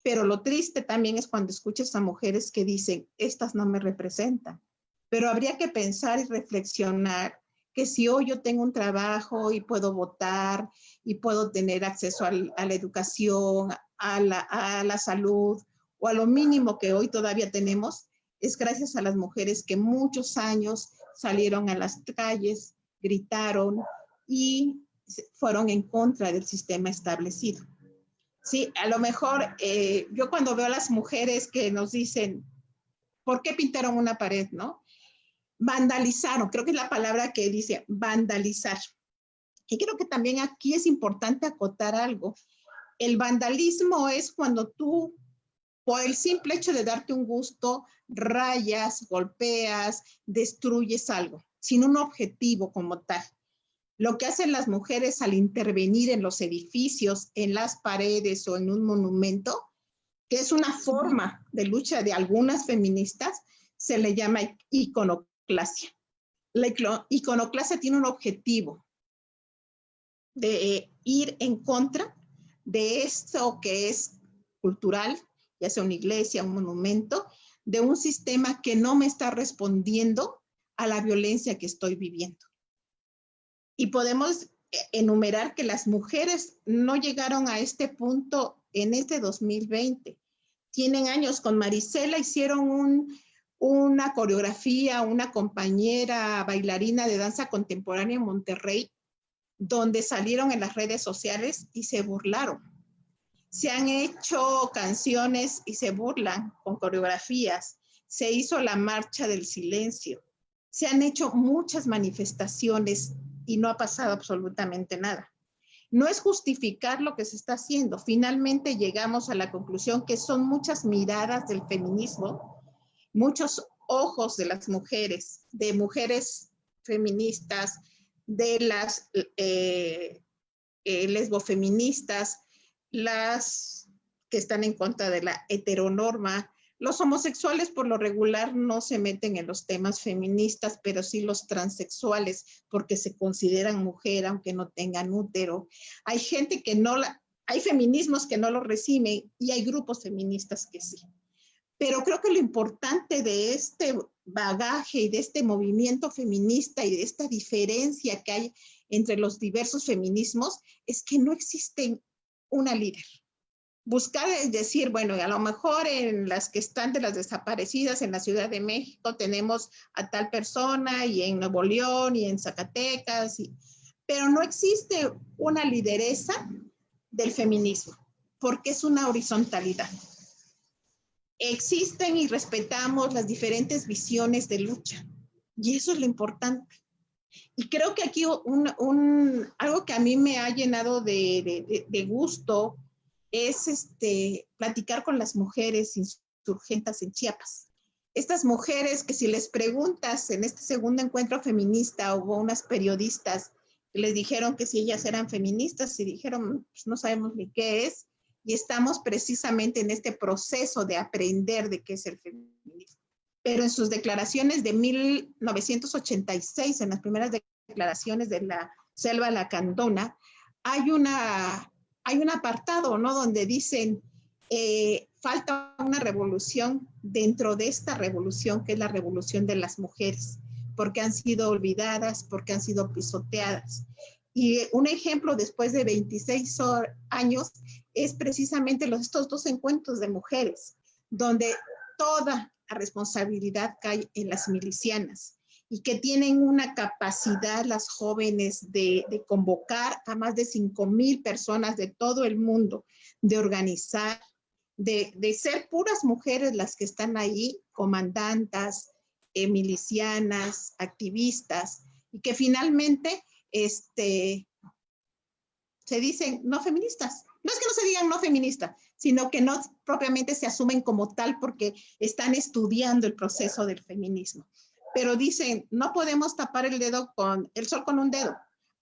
[SPEAKER 4] Pero lo triste también es cuando escuchas a mujeres que dicen, estas no me representan. Pero habría que pensar y reflexionar que si hoy yo tengo un trabajo y puedo votar y puedo tener acceso a la educación, a la salud o a lo mínimo que hoy todavía tenemos, es gracias a las mujeres que muchos años salieron a las calles, gritaron y fueron en contra del sistema establecido. Sí, a lo mejor yo cuando veo a las mujeres que nos dicen, ¿por qué pintaron una pared, no? Vandalizaron, creo que es la palabra que dice, vandalizar. Y creo que también aquí es importante acotar algo. El vandalismo es cuando tú, por el simple hecho de darte un gusto, rayas, golpeas, destruyes algo, sin un objetivo como tal. Lo que hacen las mujeres al intervenir en los edificios, en las paredes o en un monumento, que es una forma de lucha de algunas feministas, se le llama iconoclasia. La iconoclasia tiene un objetivo de ir en contra de esto que es cultural, ya sea una iglesia, un monumento, de un sistema que no me está respondiendo a la violencia que estoy viviendo. Y podemos enumerar que las mujeres no llegaron a este punto en este 2020. Tienen años. Con Marisela hicieron una coreografía, una compañera bailarina de danza contemporánea en Monterrey, donde salieron en las redes sociales y se burlaron. Se han hecho canciones y se burlan con coreografías. Se hizo la marcha del silencio. Se han hecho muchas manifestaciones y no ha pasado absolutamente nada. No es justificar lo que se está haciendo. Finalmente llegamos a la conclusión que son muchas miradas del feminismo, muchos ojos de las mujeres, de mujeres feministas, de las lesbofeministas, las que están en contra de la heteronorma. Los homosexuales por lo regular no se meten en los temas feministas, pero sí los transexuales, porque se consideran mujer aunque no tengan útero. Hay gente que no hay feminismos que no lo reciben y hay grupos feministas que sí. Pero creo que lo importante de este bagaje y de este movimiento feminista y de esta diferencia que hay entre los diversos feminismos es que no existe una líder. Buscar es decir, bueno, a lo mejor en las que están de las desaparecidas en la Ciudad de México tenemos a tal persona y en Nuevo León y en Zacatecas, pero no existe una lideresa del feminismo porque es una horizontalidad. Existen y respetamos las diferentes visiones de lucha y eso es lo importante. Y creo que aquí algo que a mí me ha llenado de gusto es platicar con las mujeres insurgentas en Chiapas. Estas mujeres que si les preguntas en este segundo encuentro feminista, hubo unas periodistas que les dijeron que si ellas eran feministas y dijeron, pues no sabemos ni qué es, y estamos precisamente en este proceso de aprender de qué es el feminismo. Pero en sus declaraciones de 1986, en las primeras declaraciones de la Selva Lacandona, hay un apartado, ¿no? Donde dicen, falta una revolución dentro de esta revolución, que es la revolución de las mujeres, porque han sido olvidadas, porque han sido pisoteadas. Y un ejemplo, después de 26 años, es precisamente estos 2 encuentros de mujeres, donde toda la responsabilidad cae en las milicianas y que tienen una capacidad las jóvenes de convocar a más de 5,000 personas de todo el mundo, de organizar, de ser puras mujeres las que están ahí, comandantas, milicianas, activistas, y que finalmente se dicen no feministas. No es que no se digan no feministas, sino que no propiamente se asumen como tal porque están estudiando el proceso del feminismo. Pero dicen, no podemos tapar el sol con un dedo.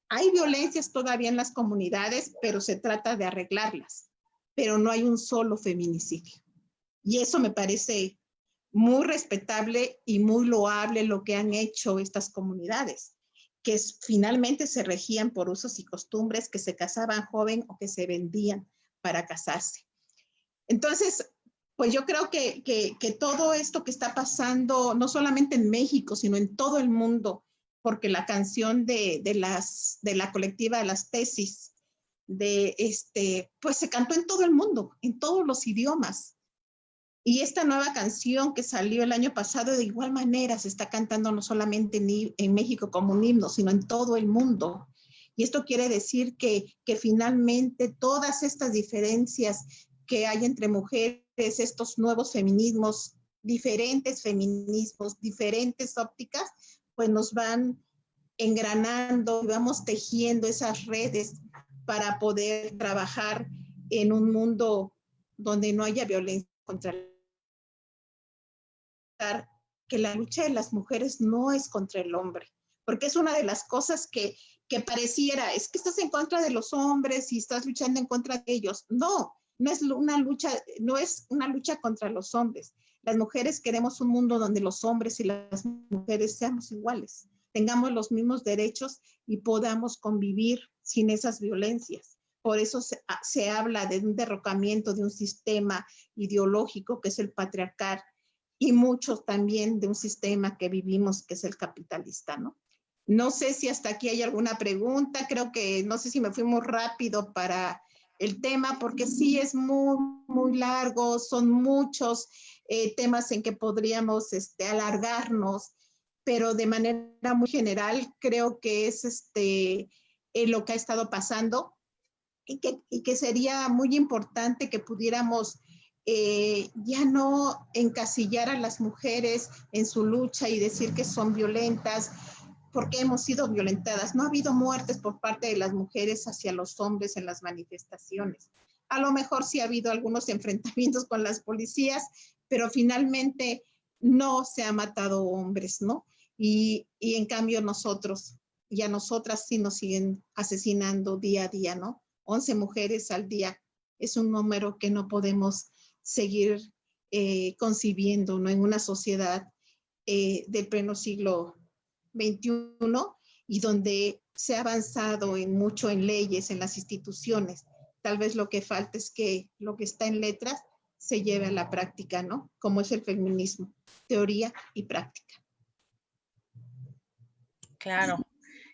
[SPEAKER 4] Hay violencias todavía en las comunidades, pero se trata de arreglarlas. Pero no hay un solo feminicidio. Y eso me parece muy respetable y muy loable lo que han hecho estas comunidades, que finalmente se regían por usos y costumbres, que se casaban joven o que se vendían para casarse. Entonces, pues yo creo que todo esto que está pasando, no solamente en México, sino en todo el mundo, porque la canción de la colectiva de las tesis, pues se cantó en todo el mundo, en todos los idiomas. Y esta nueva canción que salió el año pasado, de igual manera se está cantando no solamente en México como un himno, sino en todo el mundo. Y esto quiere decir que finalmente todas estas diferencias que hay entre mujeres, estos nuevos feminismos, diferentes ópticas, pues nos van engranando y vamos tejiendo esas redes para poder trabajar en un mundo donde no haya violencia contra que la lucha de las mujeres no es contra el hombre, porque es una de las cosas que pareciera, es que estás en contra de los hombres y estás luchando en contra de ellos. No es una lucha contra los hombres. Las mujeres queremos un mundo donde los hombres y las mujeres seamos iguales, tengamos los mismos derechos y podamos convivir sin esas violencias. Por eso se habla de un derrocamiento de un sistema ideológico que es el patriarcal, y muchos también de un sistema que vivimos que es el capitalista, ¿no? No sé si hasta aquí hay alguna pregunta, creo que no sé si me fui muy rápido para el tema, porque sí es muy, muy largo, son muchos temas en que podríamos alargarnos, pero de manera muy general creo que es lo que ha estado pasando y que sería muy importante que pudiéramos ya no encasillar a las mujeres en su lucha y decir que son violentas, porque hemos sido violentadas. No ha habido muertes por parte de las mujeres hacia los hombres en las manifestaciones. A lo mejor sí ha habido algunos enfrentamientos con las policías, pero finalmente no se ha matado hombres, ¿no? Y en cambio nosotros y a nosotras sí nos siguen asesinando día a día, ¿no? 11 mujeres al día es un número que no podemos seguir concibiendo, ¿no? En una sociedad del pleno siglo XXI y donde se ha avanzado mucho en leyes, en las instituciones. Tal vez lo que falta es que lo que está en letras se lleve a la práctica, ¿no? Como es el feminismo, teoría y práctica.
[SPEAKER 2] Claro,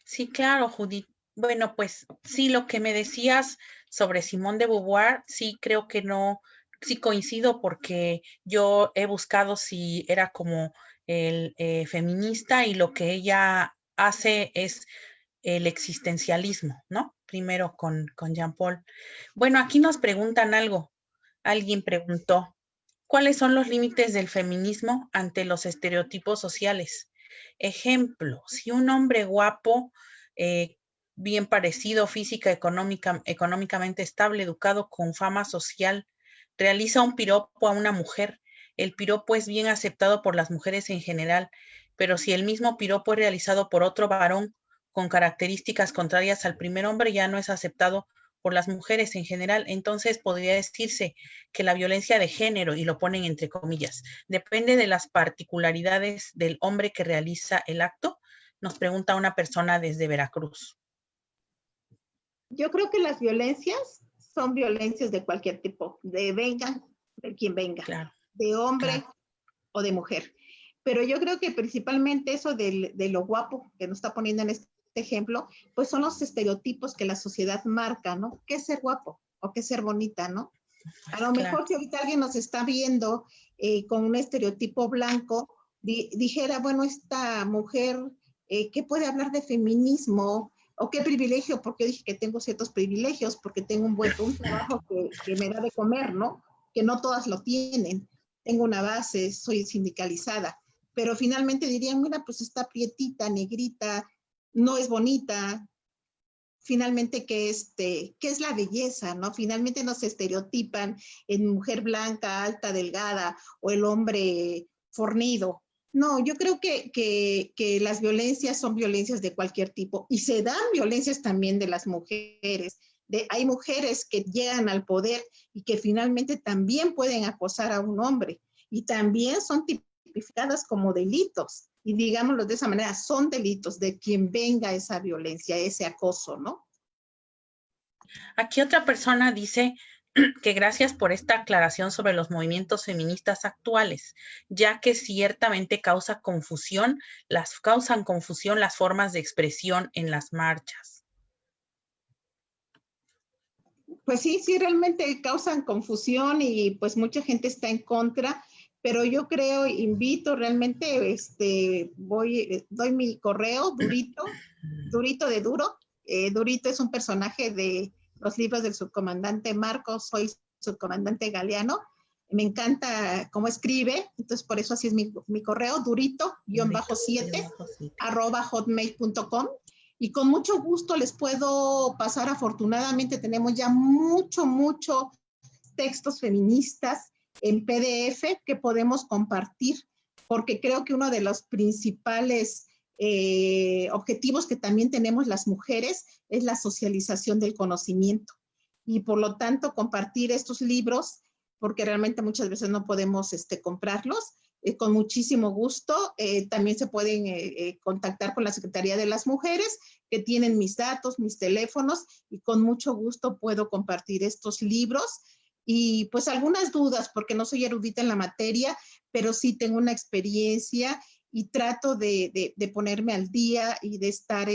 [SPEAKER 2] sí, claro, Judith. Bueno, pues sí, lo que me decías sobre Simone de Beauvoir, sí creo que no, sí coincido porque yo he buscado si era como el feminista y lo que ella hace es el existencialismo, ¿no? Primero con Jean Paul. Bueno, aquí nos preguntan algo. Alguien preguntó, ¿cuáles son los límites del feminismo ante los estereotipos sociales? Ejemplo, si un hombre guapo, bien parecido, física, económicamente estable, educado, con fama social, realiza un piropo a una mujer, el piropo es bien aceptado por las mujeres en general, pero si el mismo piropo es realizado por otro varón con características contrarias al primer hombre, ya no es aceptado por las mujeres en general. Entonces podría decirse que la violencia de género, y lo ponen entre comillas, depende de las particularidades del hombre que realiza el acto, nos pregunta una persona desde Veracruz.
[SPEAKER 4] Yo creo que las violencias son violencias de cualquier tipo, de quien venga,
[SPEAKER 2] claro,
[SPEAKER 4] de hombre
[SPEAKER 2] claro.
[SPEAKER 4] o de mujer. Pero yo creo que principalmente eso de lo guapo que nos está poniendo en este ejemplo, pues son los estereotipos que la sociedad marca, ¿no? ¿Qué es ser guapo? o qué es ser bonita, ¿no? A lo mejor si ahorita alguien nos está viendo con un estereotipo blanco, dijera, bueno, esta mujer, ¿qué puede hablar de feminismo? ¿O qué privilegio? Porque yo dije que tengo ciertos privilegios, porque tengo un trabajo que me da de comer, ¿no? Que no todas lo tienen. Tengo una base, soy sindicalizada. Pero finalmente dirían, mira, pues está prietita, negrita, no es bonita. Finalmente, ¿qué es la belleza, no? Finalmente nos estereotipan en mujer blanca, alta, delgada, o el hombre fornido. No, yo creo que las violencias son violencias de cualquier tipo, y se dan violencias también de las mujeres. Hay mujeres que llegan al poder y que finalmente también pueden acosar a un hombre, y también son tipificadas como delitos. Y digámoslo de esa manera, son delitos de quien venga esa violencia, ese acoso, ¿no?
[SPEAKER 2] Aquí otra persona dice que gracias por esta aclaración sobre los movimientos feministas actuales, ya que ciertamente causan confusión las formas de expresión en las marchas.
[SPEAKER 4] Pues sí, realmente causan confusión y pues mucha gente está en contra, pero yo creo, invito realmente, doy mi correo, Durito de Duro. Durito es un personaje de los libros del subcomandante Marcos, soy subcomandante Galeano. Me encanta cómo escribe, entonces por eso así es mi correo, Durito-7 @hotmail.com. Y con mucho gusto les puedo pasar. Afortunadamente tenemos ya mucho textos feministas en PDF que podemos compartir, porque creo que uno de los principales objetivos que también tenemos las mujeres es la socialización del conocimiento. Y por lo tanto, compartir estos libros, porque realmente muchas veces no podemos comprarlos, con muchísimo gusto. También se pueden contactar con la Secretaría de las Mujeres, que tienen mis datos, mis teléfonos, y con mucho gusto puedo compartir estos libros. Y pues algunas dudas, porque no soy erudita en la materia, pero sí tengo una experiencia y trato de ponerme al día y de estar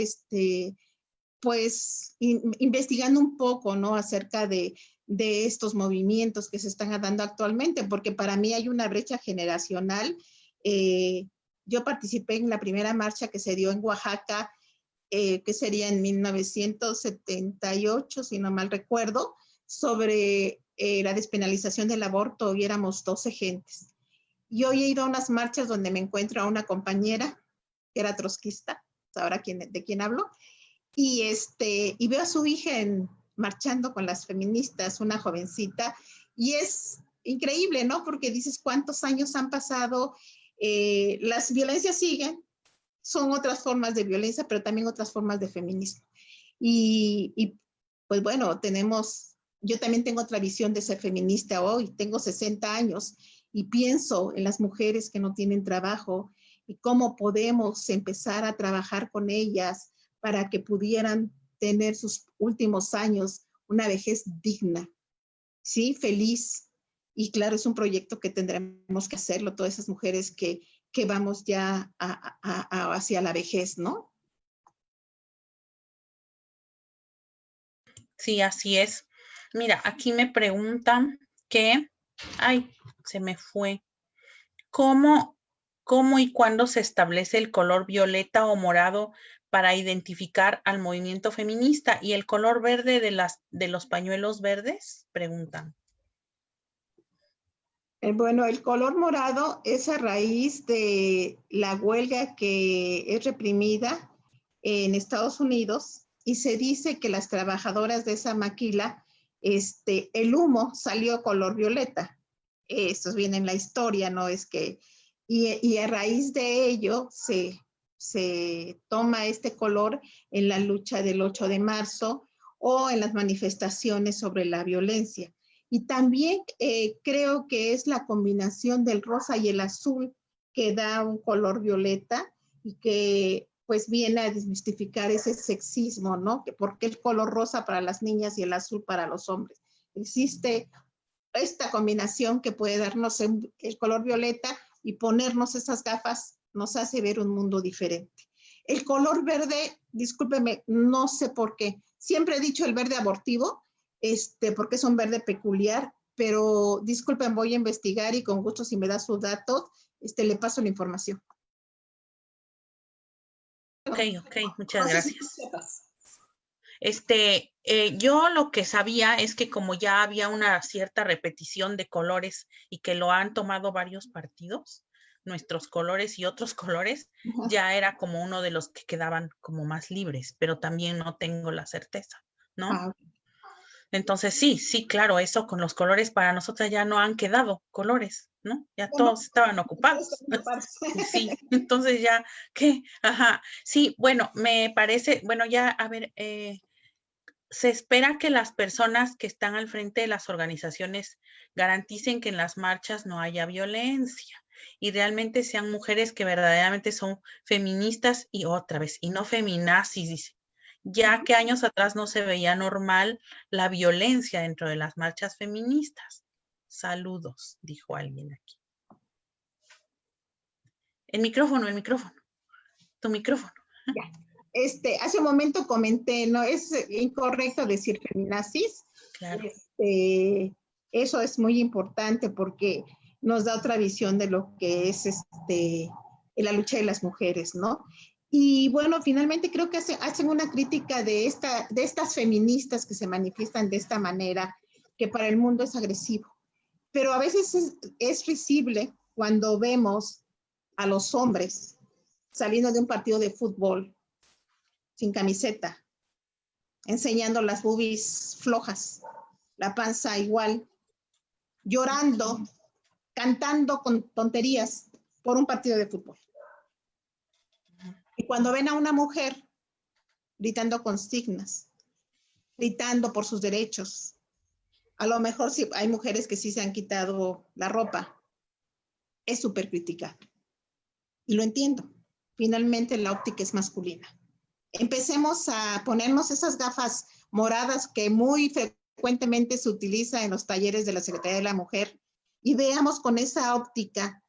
[SPEAKER 4] pues investigando un poco, ¿no? Acerca de estos movimientos que se están dando actualmente, porque para mí hay una brecha generacional. Yo participé en la primera marcha que se dio en Oaxaca, que sería en 1978, si no mal recuerdo, sobre la despenalización del aborto, y éramos 12 gentes. Y hoy he ido a unas marchas donde me encuentro a una compañera que era trotskista, ahora de quién hablo, y veo a su hija marchando con las feministas, una jovencita, y es increíble, ¿no? Porque dices, ¿cuántos años han pasado? Las violencias siguen, son otras formas de violencia, pero también otras formas de feminismo. Y pues bueno, yo también tengo otra visión de ser feminista hoy, tengo 60 años, y pienso en las mujeres que no tienen trabajo y cómo podemos empezar a trabajar con ellas para que pudieran tener sus últimos años una vejez digna, ¿sí? Feliz. Y claro, es un proyecto que tendremos que hacerlo, todas esas mujeres que vamos ya hacia la vejez, ¿no?
[SPEAKER 2] Sí, así es. Mira, aquí me preguntan se me fue. ¿Cómo y cuándo se establece el color violeta o morado para identificar al movimiento feminista, y el color verde de los pañuelos verdes? Preguntan.
[SPEAKER 4] Bueno, el color morado es a raíz de la huelga que es reprimida en Estados Unidos, y se dice que las trabajadoras de esa maquila, el humo salió color violeta. Esto viene en la historia, ¿no? Y a raíz de ello se toma este color en la lucha del 8 de marzo o en las manifestaciones sobre la violencia. Y también creo que es la combinación del rosa y el azul que da un color violeta, y que pues viene a desmistificar ese sexismo, ¿no? Que por qué el color rosa para las niñas y el azul para los hombres. Existe esta combinación que puede darnos el color violeta, y ponernos esas gafas nos hace ver un mundo diferente. El color verde, discúlpeme, no sé por qué. Siempre he dicho el verde abortivo, porque es un verde peculiar, pero disculpen, voy a investigar y con gusto si me da sus datos, le paso la información.
[SPEAKER 2] Ok, muchas
[SPEAKER 4] No sé si
[SPEAKER 2] gracias.
[SPEAKER 4] tú sepas.
[SPEAKER 2] Yo lo que sabía es que como ya había una cierta repetición de colores y que lo han tomado varios partidos, nuestros colores y otros colores, ya era como uno de los que quedaban como más libres, pero también no tengo la certeza, ¿no?
[SPEAKER 4] Ah,
[SPEAKER 2] Entonces sí, claro, eso con los colores para nosotras ya no han quedado colores, ¿no? Ya
[SPEAKER 4] bueno,
[SPEAKER 2] todos estaban ocupados. Sí, entonces ya, ¿qué? Ajá, sí, bueno, me parece, bueno, ya, a ver, se espera que las personas que están al frente de las organizaciones garanticen que en las marchas no haya violencia y realmente sean mujeres que verdaderamente son feministas y otra vez, y no feminazis, dice, ya que años atrás no se veía normal la violencia dentro de las marchas feministas. Saludos, dijo alguien aquí. El micrófono, tu micrófono.
[SPEAKER 4] ya. Hace un momento comenté, no es incorrecto decir feminazis.
[SPEAKER 2] Claro.
[SPEAKER 4] Eso es muy importante porque nos da otra visión de lo que es la lucha de las mujeres, ¿no? Y bueno, finalmente creo que hacen una crítica de estas feministas que se manifiestan de esta manera, que para el mundo es agresivo. Pero a veces es risible cuando vemos a los hombres saliendo de un partido de fútbol sin camiseta, enseñando las boobies flojas, la panza igual, llorando, cantando con tonterías por un partido de fútbol. Y cuando ven a una mujer gritando consignas, gritando por sus derechos, a lo mejor sí, hay mujeres que sí se han quitado la ropa, es súper criticado. Y lo entiendo. Finalmente la óptica es masculina. Empecemos a ponernos esas gafas moradas que muy frecuentemente se utiliza en los talleres de la Secretaría de la Mujer y veamos con esa óptica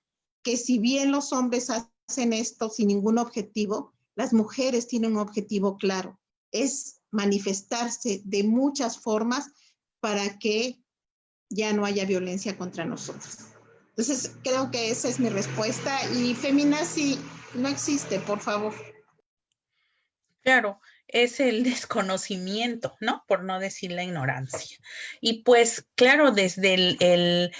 [SPEAKER 4] que si bien los hombres hacen esto sin ningún objetivo, las mujeres tienen un objetivo claro, es manifestarse de muchas formas para que ya no haya violencia contra nosotros. Entonces, creo que esa es mi respuesta y feminazi no existe, por favor.
[SPEAKER 2] Claro, es el desconocimiento, ¿no? Por no decir la ignorancia. Y pues, claro, desde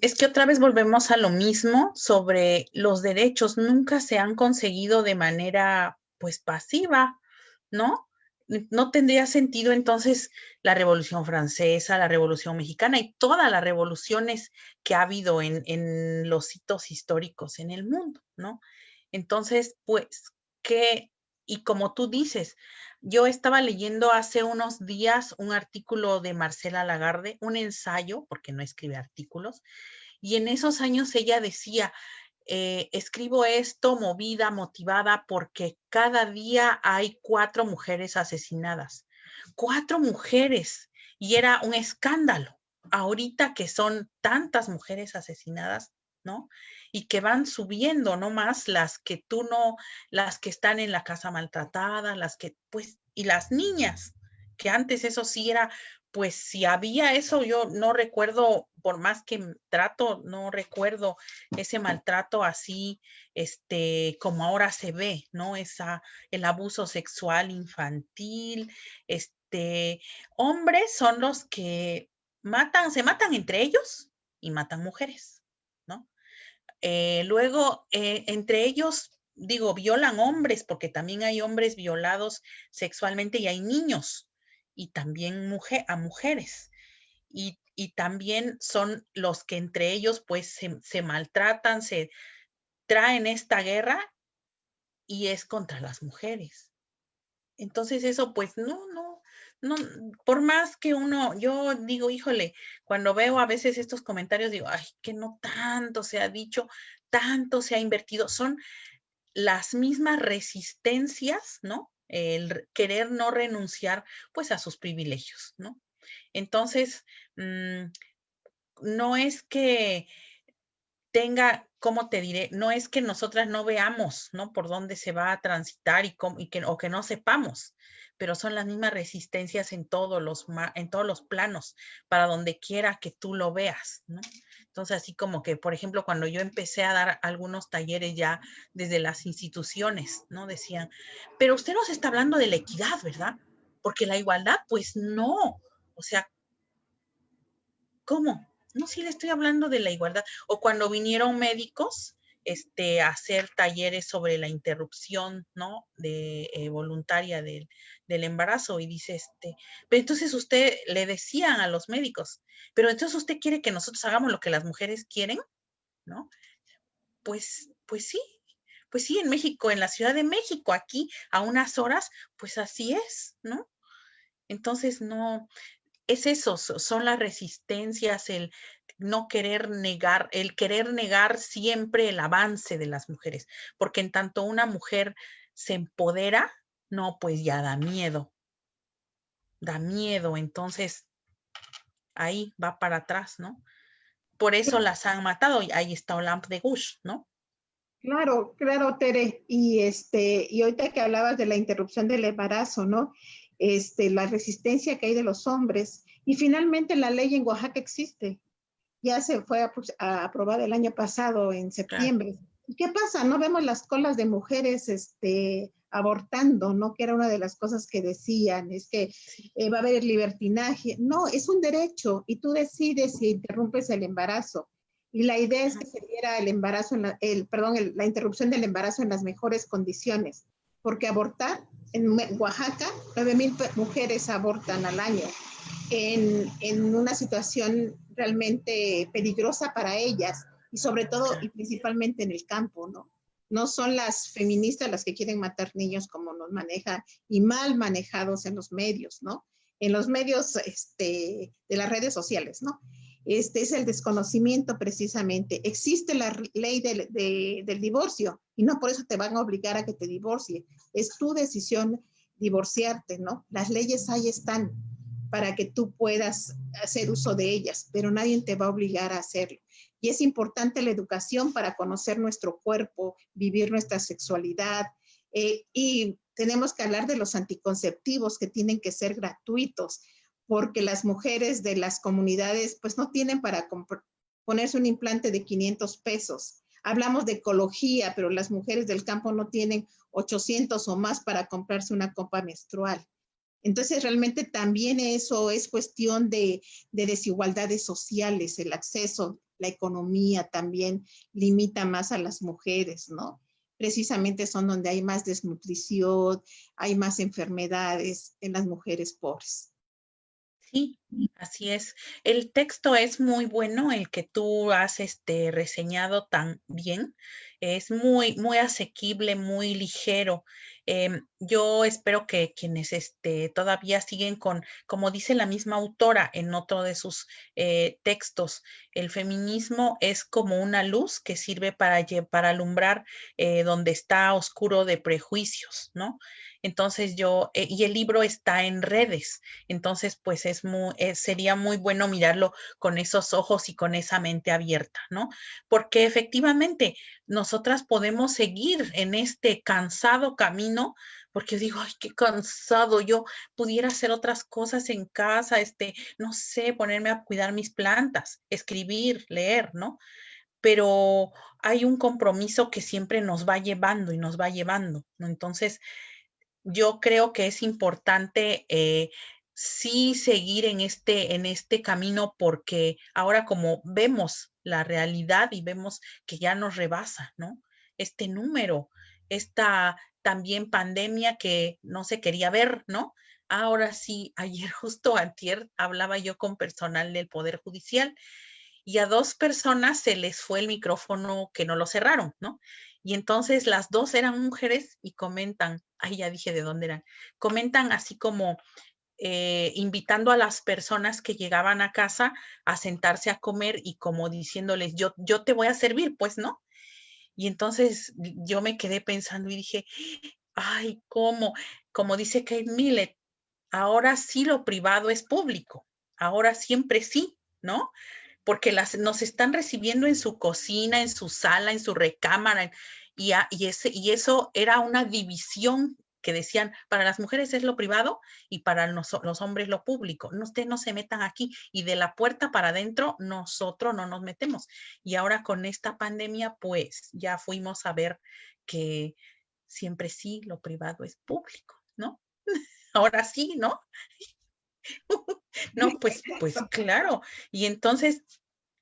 [SPEAKER 2] es que otra vez volvemos a lo mismo sobre los derechos, nunca se han conseguido de manera, pues, pasiva, ¿no? No tendría sentido entonces la Revolución Francesa, la Revolución Mexicana y todas las revoluciones que ha habido en los hitos históricos en el mundo, ¿no? Entonces, pues, ¿qué? Y como tú dices, yo estaba leyendo hace unos días un artículo de Marcela Lagarde, un ensayo, porque no escribe artículos, y en esos años ella decía, escribo esto movida, motivada, porque cada día hay 4 mujeres asesinadas. 4 mujeres. Y era un escándalo. Ahorita que son tantas mujeres asesinadas, ¿no? Y que van subiendo, no más las que tú no, las que están en la casa maltratada, las que, pues, y las niñas, que antes eso sí era, pues si había eso, yo no recuerdo, por más que trato, no recuerdo ese maltrato así, como ahora se ve, ¿no? El abuso sexual infantil, hombres son los que se matan entre ellos y matan mujeres, ¿no? Luego, entre ellos, digo, violan hombres, porque también hay hombres violados sexualmente y hay niños, y también a mujeres. Y también son los que entre ellos, pues, se maltratan, se traen esta guerra y es contra las mujeres. Entonces eso, pues, no, por más que yo digo, híjole, cuando veo a veces estos comentarios, digo, ay, que no tanto se ha dicho, tanto se ha invertido, son las mismas resistencias, ¿no? El querer no renunciar, pues, a sus privilegios, ¿no? Entonces, no es que tenga, ¿cómo te diré? No es que nosotras no veamos, ¿no? Por dónde se va a transitar o que no sepamos, pero son las mismas resistencias en todos los planos, para donde quiera que tú lo veas, ¿no? Entonces, así como que, por ejemplo, cuando yo empecé a dar algunos talleres ya desde las instituciones, ¿no? Decían, pero usted nos está hablando de la equidad, ¿verdad? Porque la igualdad, pues no. O sea, ¿cómo? No, sí le estoy hablando de la igualdad. O cuando vinieron médicos a hacer talleres sobre la interrupción, ¿no? Voluntaria del embarazo y dice, pero entonces usted le decían a los médicos, pero entonces usted quiere que nosotros hagamos lo que las mujeres quieren, ¿no? Pues sí, en México, en la Ciudad de México, aquí a unas horas, pues así es, ¿no? Entonces, no, es eso, son las resistencias, el no querer negar, el querer negar siempre el avance de las mujeres, porque en tanto una mujer se empodera, no, pues ya da miedo, entonces ahí va para atrás, ¿no? Por eso las han matado, y ahí está Olamp de Gush, ¿no?
[SPEAKER 4] Claro, claro, Tere. Y ahorita que hablabas de la interrupción del embarazo, ¿no? La resistencia que hay de los hombres. Y finalmente la ley en Oaxaca existe. Ya se fue aprobada el año pasado, en
[SPEAKER 2] Claro.
[SPEAKER 4] septiembre. ¿Y qué pasa? No vemos las colas de mujeres abortando, ¿no? Que era una de las cosas que decían, es que
[SPEAKER 2] Sí.
[SPEAKER 4] va a haber libertinaje. No, es un derecho y tú decides si interrumpes el embarazo. Y la idea es que se diera el embarazo, la interrupción del embarazo en las mejores condiciones, porque abortar en Oaxaca, 9,000 mujeres abortan al año en una situación realmente peligrosa para ellas y sobre todo y principalmente en el campo, ¿no? No son las feministas las que quieren matar niños como nos manejan y mal manejados en los medios, ¿no? En los medios de las redes sociales, ¿no? Este es el desconocimiento precisamente. Existe la ley del divorcio y no por eso te van a obligar a que te divorcie. Es tu decisión divorciarte, ¿no? Las leyes ahí están para que tú puedas hacer uso de ellas, pero nadie te va a obligar a hacerlo. Y es importante la educación para conocer nuestro cuerpo, vivir nuestra sexualidad, y tenemos que hablar de los anticonceptivos que tienen que ser gratuitos, porque las mujeres de las comunidades pues no tienen para ponerse un implante de 500 pesos. Hablamos de ecología, pero las mujeres del campo no tienen 800 o más para comprarse una copa menstrual. Entonces, realmente también eso es cuestión de desigualdades sociales, el acceso, la economía también limita más a las mujeres, ¿no? Precisamente son donde hay más desnutrición, hay más enfermedades en las mujeres pobres.
[SPEAKER 2] Sí, así es. El texto es muy bueno, el que tú has reseñado tan bien. Es muy, muy asequible, muy ligero. Yo espero que quienes todavía siguen como dice la misma autora en otro de sus textos, el feminismo es como una luz que sirve para alumbrar donde está oscuro de prejuicios, ¿no? Entonces y el libro está en redes. Entonces, pues sería muy bueno mirarlo con esos ojos y con esa mente abierta, ¿no? Porque efectivamente nosotras podemos seguir en este cansado camino, porque digo, ay, qué cansado, yo pudiera hacer otras cosas en casa, no sé, ponerme a cuidar mis plantas, escribir, leer, ¿no? Pero hay un compromiso que siempre nos va llevando y nos va llevando, ¿no? Entonces, yo creo que es importante sí seguir en este camino porque ahora como vemos la realidad y vemos que ya nos rebasa, ¿no? Este número, esta también pandemia que no se quería ver, ¿no? Ahora sí, ayer justo antier hablaba yo con personal del Poder Judicial y a 2 personas se les fue el micrófono que no lo cerraron, ¿no? Y entonces las 2 eran mujeres y comentan, ay, ya dije de dónde eran, comentan así como invitando a las personas que llegaban a casa a sentarse a comer y como diciéndoles, yo te voy a servir, pues, ¿no? Y entonces yo me quedé pensando y dije, ay, ¿cómo? Como dice Kate Millett, ahora sí lo privado es público, ahora siempre sí, ¿no? porque nos están recibiendo en su cocina, en su sala, en su recámara, y eso era una división que decían, para las mujeres es lo privado y para los hombres lo público. No, ustedes no se metan aquí, y de la puerta para adentro nosotros no nos metemos. Y ahora con esta pandemia, pues ya fuimos a ver que siempre sí, lo privado es público, ¿no? Ahora sí, ¿no? No, pues claro. Y entonces,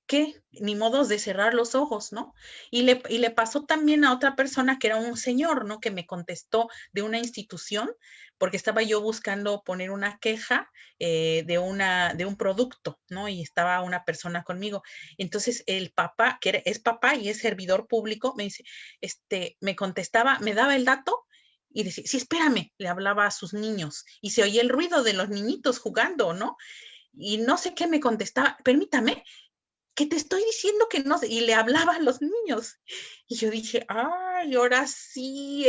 [SPEAKER 2] ¿qué? Ni modos de cerrar los ojos, ¿no? Y le pasó también a otra persona que era un señor, ¿no? Que me contestó de una institución, porque estaba yo buscando poner una queja de un producto, ¿no? Y estaba una persona conmigo. Entonces, el papá, que es papá y es servidor público, me dice, me contestaba, me daba el dato y decía, sí, espérame, le hablaba a sus niños y se oía el ruido de los niñitos jugando, ¿no? Y no sé qué me contestaba, permítame, que te estoy diciendo que no sé, y le hablaba a los niños. Y yo dije, ay, ahora sí,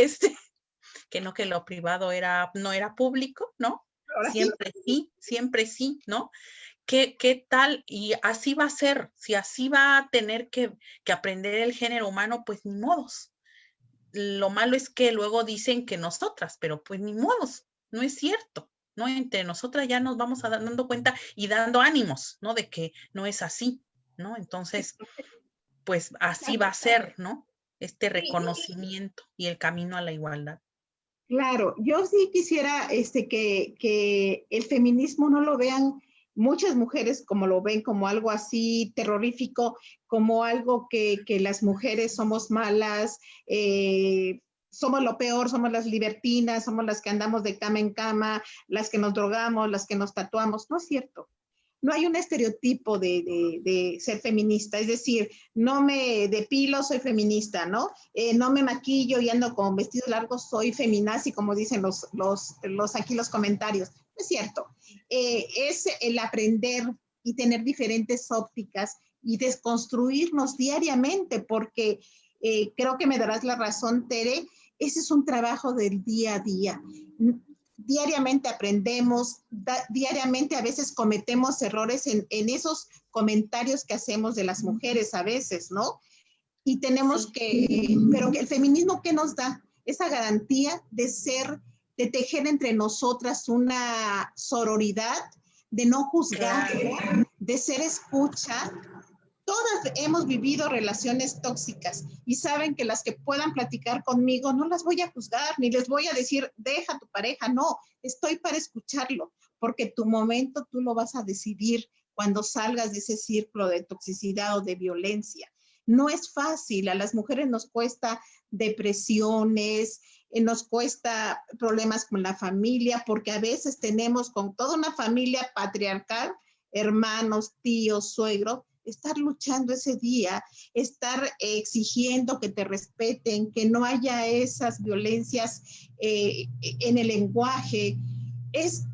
[SPEAKER 2] que no, que lo privado no era público, ¿no?
[SPEAKER 4] Ahora sí.
[SPEAKER 2] Siempre sí, ¿no? ¿Qué tal? Y así va a ser, si así va a tener que aprender el género humano, pues ni modos. Lo malo es que luego dicen que nosotras, pero pues ni modos, no es cierto, ¿no? Entre nosotras ya nos vamos dando cuenta y dando ánimos, ¿no? De que no es así, ¿no? Entonces, pues así va a ser, ¿no? Este reconocimiento y el camino a la igualdad.
[SPEAKER 4] Claro, yo sí quisiera que el feminismo no lo vean muchas mujeres como lo ven, como algo así terrorífico, como algo que las mujeres somos malas, somos lo peor, somos las libertinas, somos las que andamos de cama en cama, las que nos drogamos, las que nos tatuamos. No es cierto. No hay un estereotipo de ser feminista, es decir, no me depilo, soy feminista, ¿no? No me maquillo y ando con vestidos largos, soy feminazi, como dicen aquí los comentarios. No es cierto. Es el aprender y tener diferentes ópticas y desconstruirnos diariamente, porque creo que me darás la razón, Tere, ese es un trabajo del día a día. Diariamente aprendemos, diariamente a veces cometemos errores en esos comentarios que hacemos de las mujeres a veces, ¿no? Y tenemos pero el feminismo, ¿qué nos da? Esa garantía de tejer entre nosotras una sororidad, de no juzgar, claro, de ser escucha. Todas hemos vivido relaciones tóxicas y saben que las que puedan platicar conmigo no las voy a juzgar ni les voy a decir deja a tu pareja, no, estoy para escucharlo, porque tu momento tú lo vas a decidir cuando salgas de ese círculo de toxicidad o de violencia. No es fácil, a las mujeres nos cuesta depresiones, nos cuesta problemas con la familia, porque a veces tenemos con toda una familia patriarcal, hermanos, tíos, suegros, estar luchando ese día, estar exigiendo que te respeten, que no haya esas violencias en el lenguaje. Es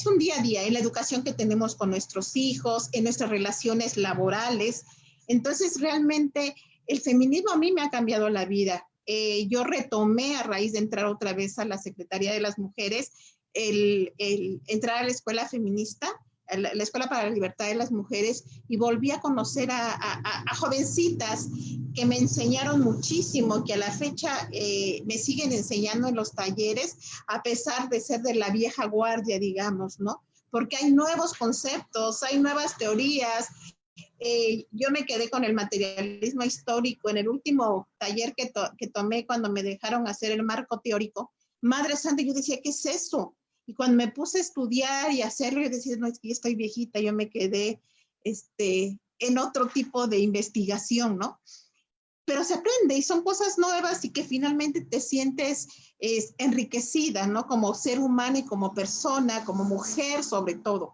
[SPEAKER 4] un día a día en la educación que tenemos con nuestros hijos, en nuestras relaciones laborales. Entonces, realmente, el feminismo a mí me ha cambiado la vida. Yo retomé a raíz de entrar otra vez a la Secretaría de las Mujeres, el entrar a la escuela feminista, la Escuela para la Libertad de las Mujeres, y volví a conocer a jovencitas que me enseñaron muchísimo, que a la fecha me siguen enseñando en los talleres, a pesar de ser de la vieja guardia, digamos, ¿no? Porque hay nuevos conceptos, hay nuevas teorías. Yo me quedé con el materialismo histórico en el último taller que tomé cuando me dejaron hacer el marco teórico. Madre Santa, yo decía, ¿qué es eso? Y cuando me puse a estudiar y hacerlo, yo decía, no, es que yo estoy viejita, yo me quedé en otro tipo de investigación, ¿no? Pero se aprende y son cosas nuevas y que finalmente te sientes enriquecida, ¿no? Como ser humano y como persona, como mujer sobre todo.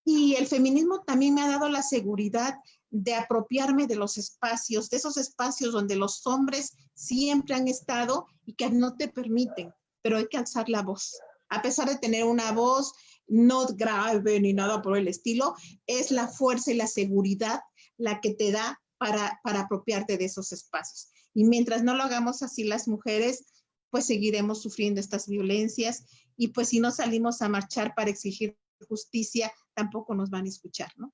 [SPEAKER 4] Y el feminismo también me ha dado la seguridad de apropiarme de los espacios, de esos espacios donde los hombres siempre han estado y que no te permiten, pero hay que alzar la voz. A pesar de tener una voz no grave ni nada por el estilo, es la fuerza y la seguridad la que te da para apropiarte de esos espacios. Y mientras no lo hagamos así las mujeres, pues seguiremos sufriendo estas violencias y pues si no salimos a marchar para exigir justicia, tampoco nos van a escuchar, ¿no?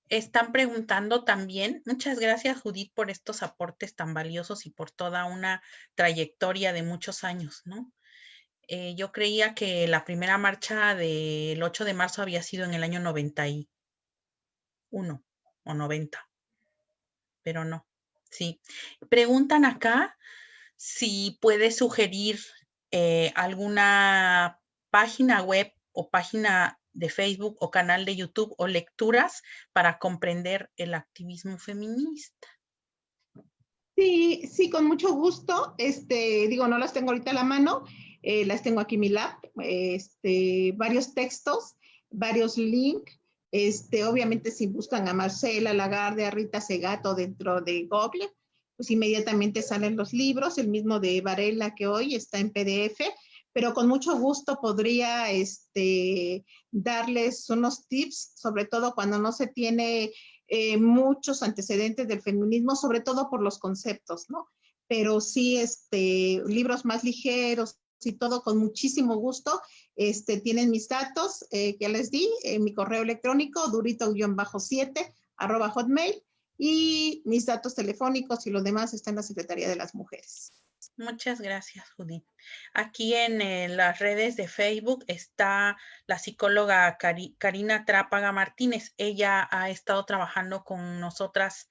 [SPEAKER 2] Están preguntando también, muchas gracias Judith por estos aportes tan valiosos y por toda una trayectoria de muchos años, ¿no? Yo creía que la primera marcha del 8 de marzo había sido en el año 91 o 90, pero no. Sí. Preguntan acá si puede sugerir alguna página web o página de Facebook o canal de YouTube o lecturas para comprender el activismo feminista.
[SPEAKER 4] Sí, sí, con mucho gusto. Digo, no las tengo ahorita a la mano, las tengo aquí en mi lap. Varios textos, varios links. Obviamente, si buscan a Marcela Lagarde, a Rita Segato dentro de Google, pues inmediatamente salen los libros, el mismo de Varela que hoy está en PDF, pero con mucho gusto podría darles unos tips, sobre todo cuando no se tiene muchos antecedentes del feminismo, sobre todo por los conceptos, ¿no? Pero sí, libros más ligeros y todo con muchísimo gusto. Tienen mis datos que les di, mi correo electrónico, durito-7 @hotmail, y mis datos telefónicos y los demás están en la Secretaría de las Mujeres.
[SPEAKER 2] Muchas gracias, Judith. Aquí en las redes de Facebook está la psicóloga Karina Trápaga Martínez. Ella ha estado trabajando con nosotras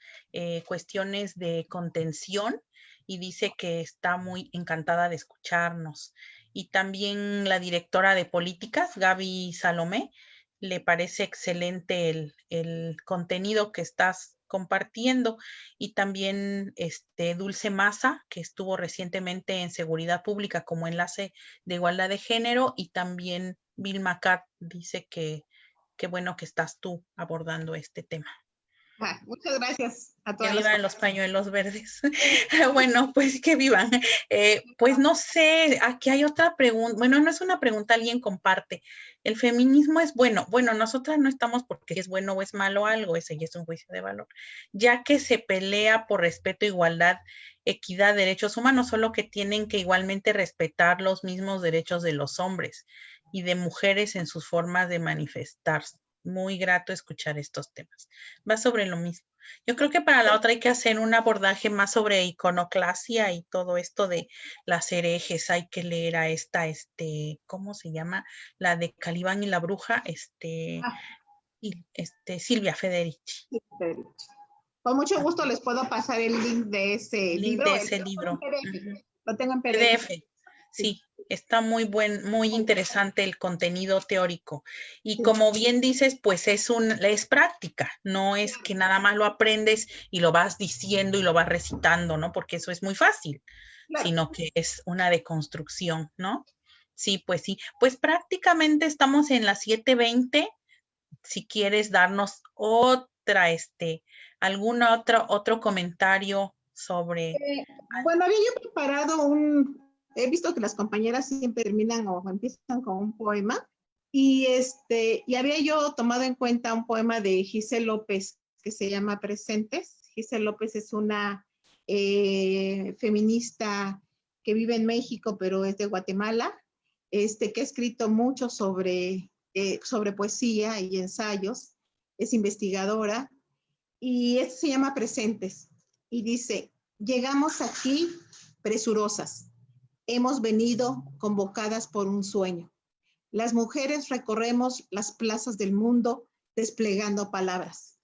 [SPEAKER 2] cuestiones de contención y dice que está muy encantada de escucharnos. Y también la directora de políticas, Gaby Salomé, le parece excelente el contenido que estás compartiendo, y también Dulce Maza, que estuvo recientemente en Seguridad Pública como enlace de igualdad de género, y también Vilma Cat dice que qué bueno que estás tú abordando este tema.
[SPEAKER 4] Muchas gracias a todas.
[SPEAKER 2] Que vivan los pañuelos verdes. Bueno, pues que vivan. Pues no sé, aquí hay otra pregunta. Bueno, no es una pregunta, alguien comparte. ¿El feminismo es bueno? Bueno, nosotras no estamos porque es bueno o es malo algo, ese ya es un juicio de valor, ya que se pelea por respeto, igualdad, equidad, derechos humanos, solo que tienen que igualmente respetar los mismos derechos de los hombres y de mujeres en sus formas de manifestarse. Muy grato escuchar estos temas. Va sobre lo mismo. Yo creo que para la otra hay que hacer un abordaje más sobre iconoclasia y todo esto de las herejes. Hay que leer a esta, ¿cómo se llama? La de Calibán y la bruja, Silvia Federici.
[SPEAKER 4] Con mucho gusto les puedo pasar el link de ese libro.
[SPEAKER 2] De ese libro.
[SPEAKER 4] Lo tengo en PDF.
[SPEAKER 2] Sí, está muy interesante el contenido teórico. Y como bien dices, pues es práctica, no es que nada más lo aprendes y lo vas diciendo y lo vas recitando, ¿no? Porque eso es muy fácil, sino que es una deconstrucción, ¿no? Sí. Pues prácticamente estamos en las 7:20. Si quieres darnos algún otro comentario sobre...
[SPEAKER 4] Bueno, había yo preparado he visto que las compañeras siempre terminan o empiezan con un poema, y había yo tomado en cuenta un poema de Giselle López que se llama Presentes. Giselle López es una feminista que vive en México, pero es de Guatemala, que ha escrito mucho sobre poesía y ensayos, es investigadora, y esto se llama Presentes, y dice: llegamos aquí presurosas, hemos venido convocadas por un sueño. Las mujeres recorremos las plazas del mundo desplegando palabras.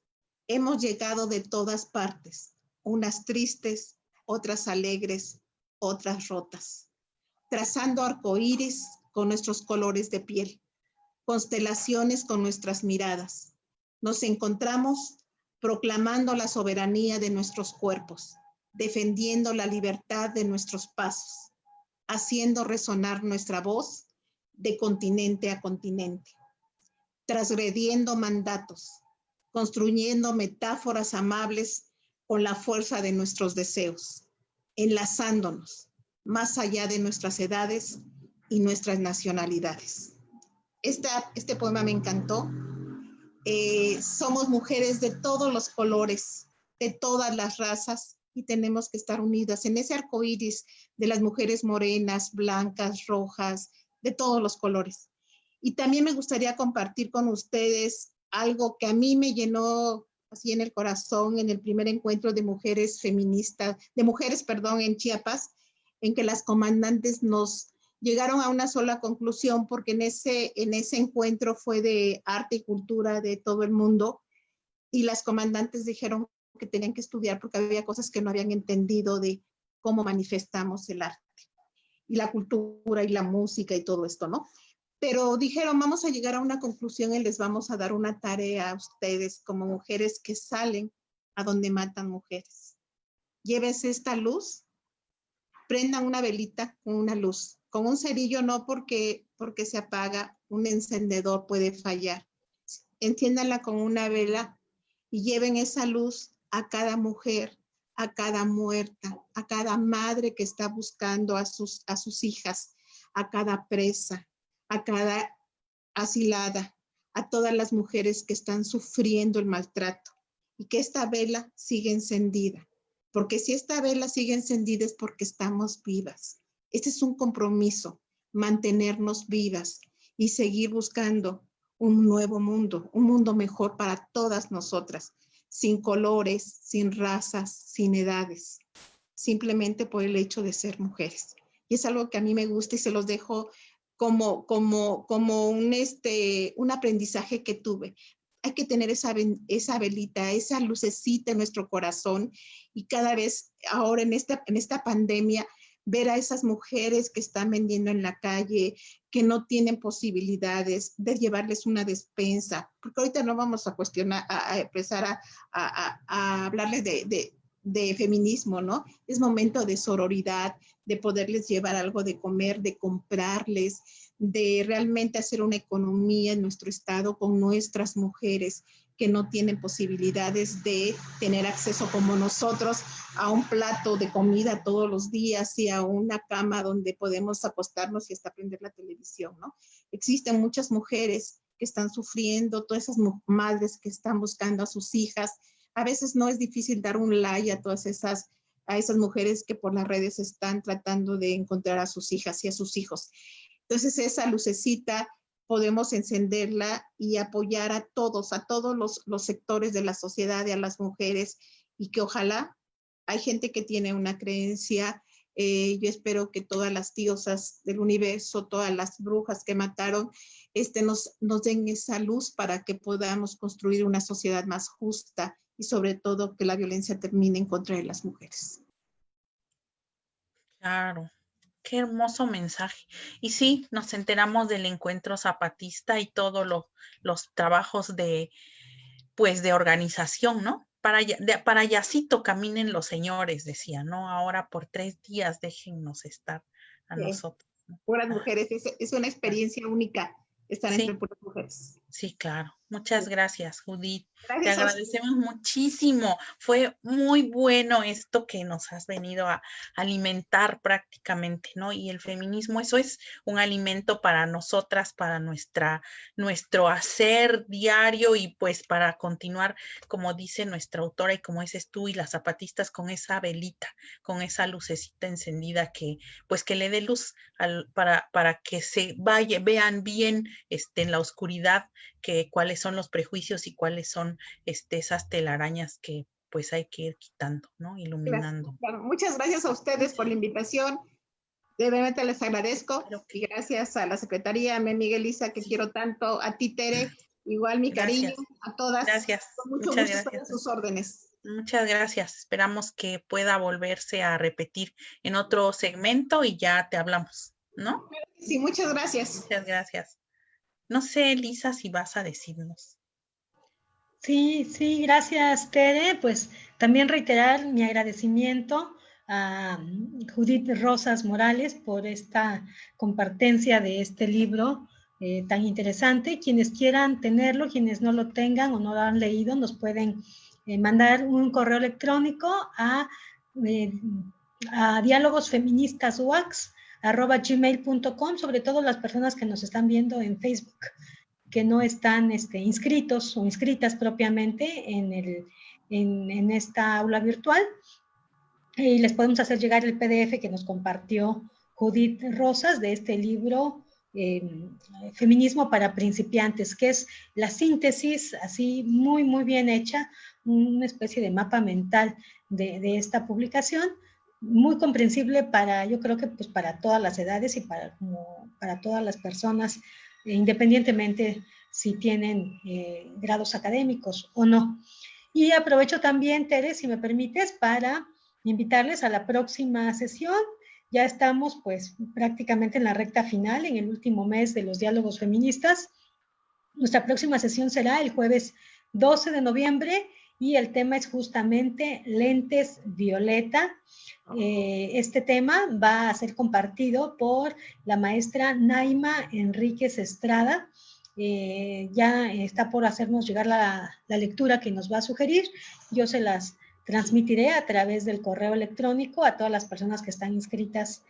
[SPEAKER 4] Hemos llegado de todas partes, unas tristes, otras alegres, otras rotas, trazando arcoíris con nuestros colores de piel, constelaciones con nuestras miradas. Nos encontramos proclamando la soberanía de nuestros cuerpos, defendiendo la libertad de nuestros pasos, haciendo resonar nuestra voz de continente a continente, transgrediendo mandatos, construyendo metáforas amables con la fuerza de nuestros deseos, enlazándonos más allá de nuestras edades y nuestras nacionalidades. Este poema me encantó. Somos mujeres de todos los colores, de todas las razas, y tenemos que estar unidas en ese arco iris de las mujeres morenas, blancas, rojas, de todos los colores. Y también me gustaría compartir con ustedes algo que a mí me llenó así en el corazón, en el primer encuentro de mujeres feministas, en Chiapas, en que las comandantes nos llegaron a una sola conclusión, porque en ese encuentro fue de arte y cultura de todo el mundo, y las comandantes dijeron que tenían que estudiar porque había cosas que no habían entendido de cómo manifestamos el arte y la cultura y la música y todo esto, ¿no? Pero dijeron, vamos a llegar a una conclusión y les vamos a dar una tarea a ustedes como mujeres que salen a donde matan mujeres. Llévese esta luz, prendan una velita con una luz, con un cerillo no, porque se apaga, un encendedor puede fallar. Enciéndanla con una vela y lleven esa luz a cada mujer, a cada muerta, a cada madre que está buscando a sus hijas, a cada presa, a cada asilada, a todas las mujeres que están sufriendo el maltrato, y que esta vela siga encendida. Porque si esta vela sigue encendida es porque estamos vivas. Este es un compromiso, mantenernos vivas y seguir buscando un nuevo mundo, un mundo mejor para todas nosotras, sin colores, sin razas, sin edades, simplemente por el hecho de ser mujeres. Y es algo que a mí me gusta y se los dejo como un aprendizaje que tuve. Hay que tener esa velita, esa lucecita en nuestro corazón, y cada vez ahora en esta pandemia, ver a esas mujeres que están vendiendo en la calle, que no tienen posibilidades de llevarles una despensa, porque ahorita no vamos a cuestionar, a empezar a hablarles de feminismo, ¿no? Es momento de sororidad, de poderles llevar algo de comer, de comprarles, de realmente hacer una economía en nuestro estado con nuestras mujeres que no tienen posibilidades de tener acceso como nosotros a un plato de comida todos los días y a una cama donde podemos acostarnos y hasta prender la televisión, ¿no? Existen muchas mujeres que están sufriendo, todas esas madres que están buscando a sus hijas. A veces no es difícil dar un like a todas esas mujeres que por las redes están tratando de encontrar a sus hijas y a sus hijos. Entonces esa lucecita podemos encenderla y apoyar a todos los sectores de la sociedad y a las mujeres, y que ojalá, hay gente que tiene una creencia, yo espero que todas las diosas del universo, todas las brujas que mataron, nos den esa luz para que podamos construir una sociedad más justa y sobre todo que la violencia termine en contra de las mujeres.
[SPEAKER 2] Claro. Qué hermoso mensaje. Y sí, nos enteramos del encuentro zapatista y todos los trabajos de organización, ¿no? Para Yacito caminen los señores, decía, ¿no? Ahora por 3 días déjennos estar a nosotros, ¿no?
[SPEAKER 4] Puras mujeres, es una experiencia única estar entre puras mujeres.
[SPEAKER 2] Sí, claro. Muchas gracias, Judith.
[SPEAKER 4] Gracias.
[SPEAKER 2] Te agradecemos muchísimo. Fue muy bueno esto que nos has venido a alimentar prácticamente, ¿no? Y el feminismo, eso es un alimento para nosotras, para nuestro hacer diario, y pues para continuar, como dice nuestra autora y como dices tú y las zapatistas, con esa velita, con esa lucecita encendida que le dé luz para que se vean bien en la oscuridad, cuáles son los prejuicios y cuáles son esas telarañas que pues hay que ir quitando, ¿no? Iluminando.
[SPEAKER 4] Claro. Muchas gracias a ustedes por la invitación. De verdad les agradezco. Y gracias a la Secretaría, a Miguel Isa, que quiero tanto, a ti, Tere, igual mi cariño, a todas.
[SPEAKER 2] Gracias.
[SPEAKER 4] Con mucho gusto estoy a sus órdenes.
[SPEAKER 2] Muchas gracias. Esperamos que pueda volverse a repetir en otro segmento y ya te hablamos, ¿no?
[SPEAKER 4] Sí, muchas gracias.
[SPEAKER 2] Muchas gracias. No sé, Elisa, si vas a decirnos.
[SPEAKER 3] Sí, gracias, Tere. Pues también reiterar mi agradecimiento a Judith Rosas Morales por esta compartencia de este libro tan interesante. Quienes quieran tenerlo, quienes no lo tengan o no lo han leído, nos pueden mandar un correo electrónico a dialogosfeministaswax@gmail.com, sobre todo las personas que nos están viendo en Facebook, que no están inscritos o inscritas propiamente en esta aula virtual. Y les podemos hacer llegar el PDF que nos compartió Judith Rosas de este libro, Feminismo para principiantes, que es la síntesis así muy, muy bien hecha, una especie de mapa mental de esta publicación, muy comprensible para, yo creo que pues para todas las edades y para todas las personas, independientemente si tienen grados académicos o no. Y aprovecho también, Tere, si me permites, para invitarles a la próxima sesión. Ya estamos pues prácticamente en la recta final, en el último mes de los diálogos feministas. Nuestra próxima sesión será el jueves 12 de noviembre y el tema es justamente lentes violeta. Este tema va a ser compartido por la maestra Naima Enríquez Estrada. Ya está por hacernos llegar la lectura que nos va a sugerir. Yo se las transmitiré a través del correo electrónico a todas las personas que están inscritas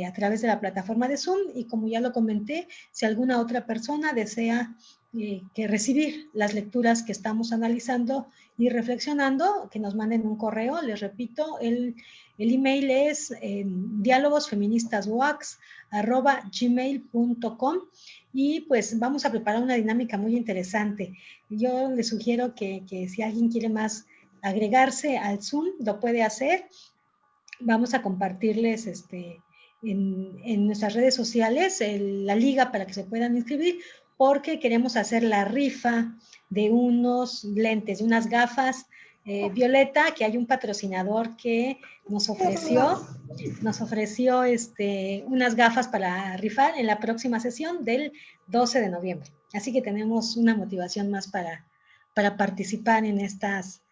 [SPEAKER 3] a través de la plataforma de Zoom, y como ya lo comenté, si alguna otra persona desea que recibir las lecturas que estamos analizando y reflexionando, que nos manden un correo. Les repito, el email es dialogosfeministaswax@gmail.com, y pues vamos a preparar una dinámica muy interesante. Yo les sugiero que si alguien quiere más agregarse al Zoom, lo puede hacer. Vamos a compartirles en nuestras redes sociales la liga para que se puedan inscribir, porque queremos hacer la rifa de unos lentes, de unas gafas violeta, que hay un patrocinador que nos ofreció unas gafas para rifar en la próxima sesión del 12 de noviembre. Así que tenemos una motivación más para participar en estas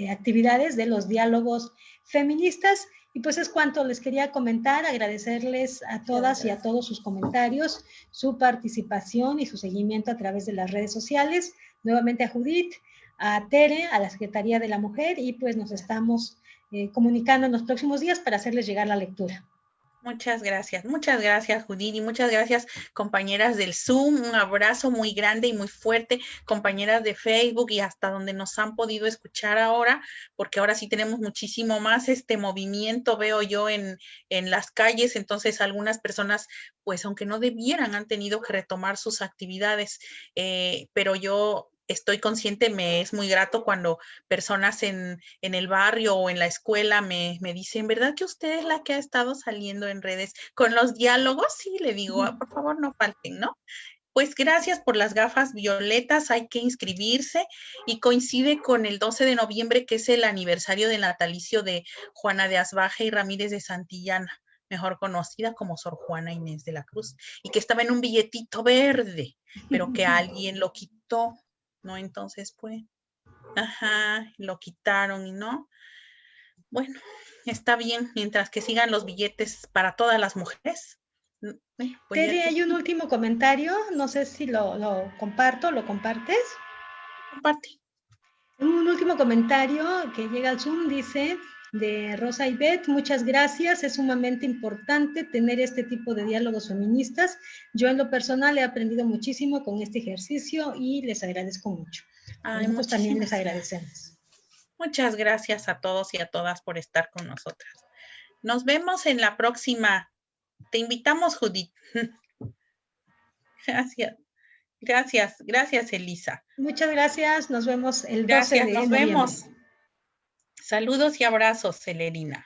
[SPEAKER 3] actividades de los diálogos feministas. Y pues es cuanto les quería comentar, agradecerles a todas y a todos sus comentarios, su participación y su seguimiento a través de las redes sociales. Nuevamente a Judith, a Tere, a la Secretaría de la Mujer, y pues nos estamos comunicando en los próximos días para hacerles llegar la lectura.
[SPEAKER 2] Muchas gracias, Judith, y muchas gracias, compañeras del Zoom. Un abrazo muy grande y muy fuerte, compañeras de Facebook y hasta donde nos han podido escuchar ahora, porque ahora sí tenemos muchísimo más movimiento, veo yo en las calles. Entonces algunas personas, pues aunque no debieran, han tenido que retomar sus actividades, pero yo estoy consciente, me es muy grato cuando personas en el barrio o en la escuela me dicen, ¿verdad que usted es la que ha estado saliendo en redes con los diálogos? Sí, le digo, por favor no falten, ¿no? Pues gracias por las gafas violetas, hay que inscribirse, y coincide con el 12 de noviembre, que es el aniversario del natalicio de Juana de Asbaje y Ramírez de Santillana, mejor conocida como Sor Juana Inés de la Cruz, y que estaba en un billetito verde, pero que alguien lo quitó, ¿no? Entonces, pues, lo quitaron y no. Bueno, está bien, mientras que sigan los billetes para todas las mujeres.
[SPEAKER 3] Pues Tere, hay un último comentario, no sé si lo comparto, ¿lo compartes?
[SPEAKER 2] Comparte.
[SPEAKER 3] Un último comentario que llega al Zoom, dice, de Rosa Ivette: muchas gracias, es sumamente importante tener este tipo de diálogos feministas. Yo en lo personal he aprendido muchísimo con este ejercicio y les agradezco mucho. Nosotros también les agradecemos.
[SPEAKER 2] Muchas gracias a todos y a todas por estar con nosotras. Nos vemos en la próxima. Te invitamos, Judith. Gracias, Elisa.
[SPEAKER 3] Muchas gracias, nos vemos el 12 de noviembre.
[SPEAKER 2] Nos vemos. Saludos y abrazos, Celerina.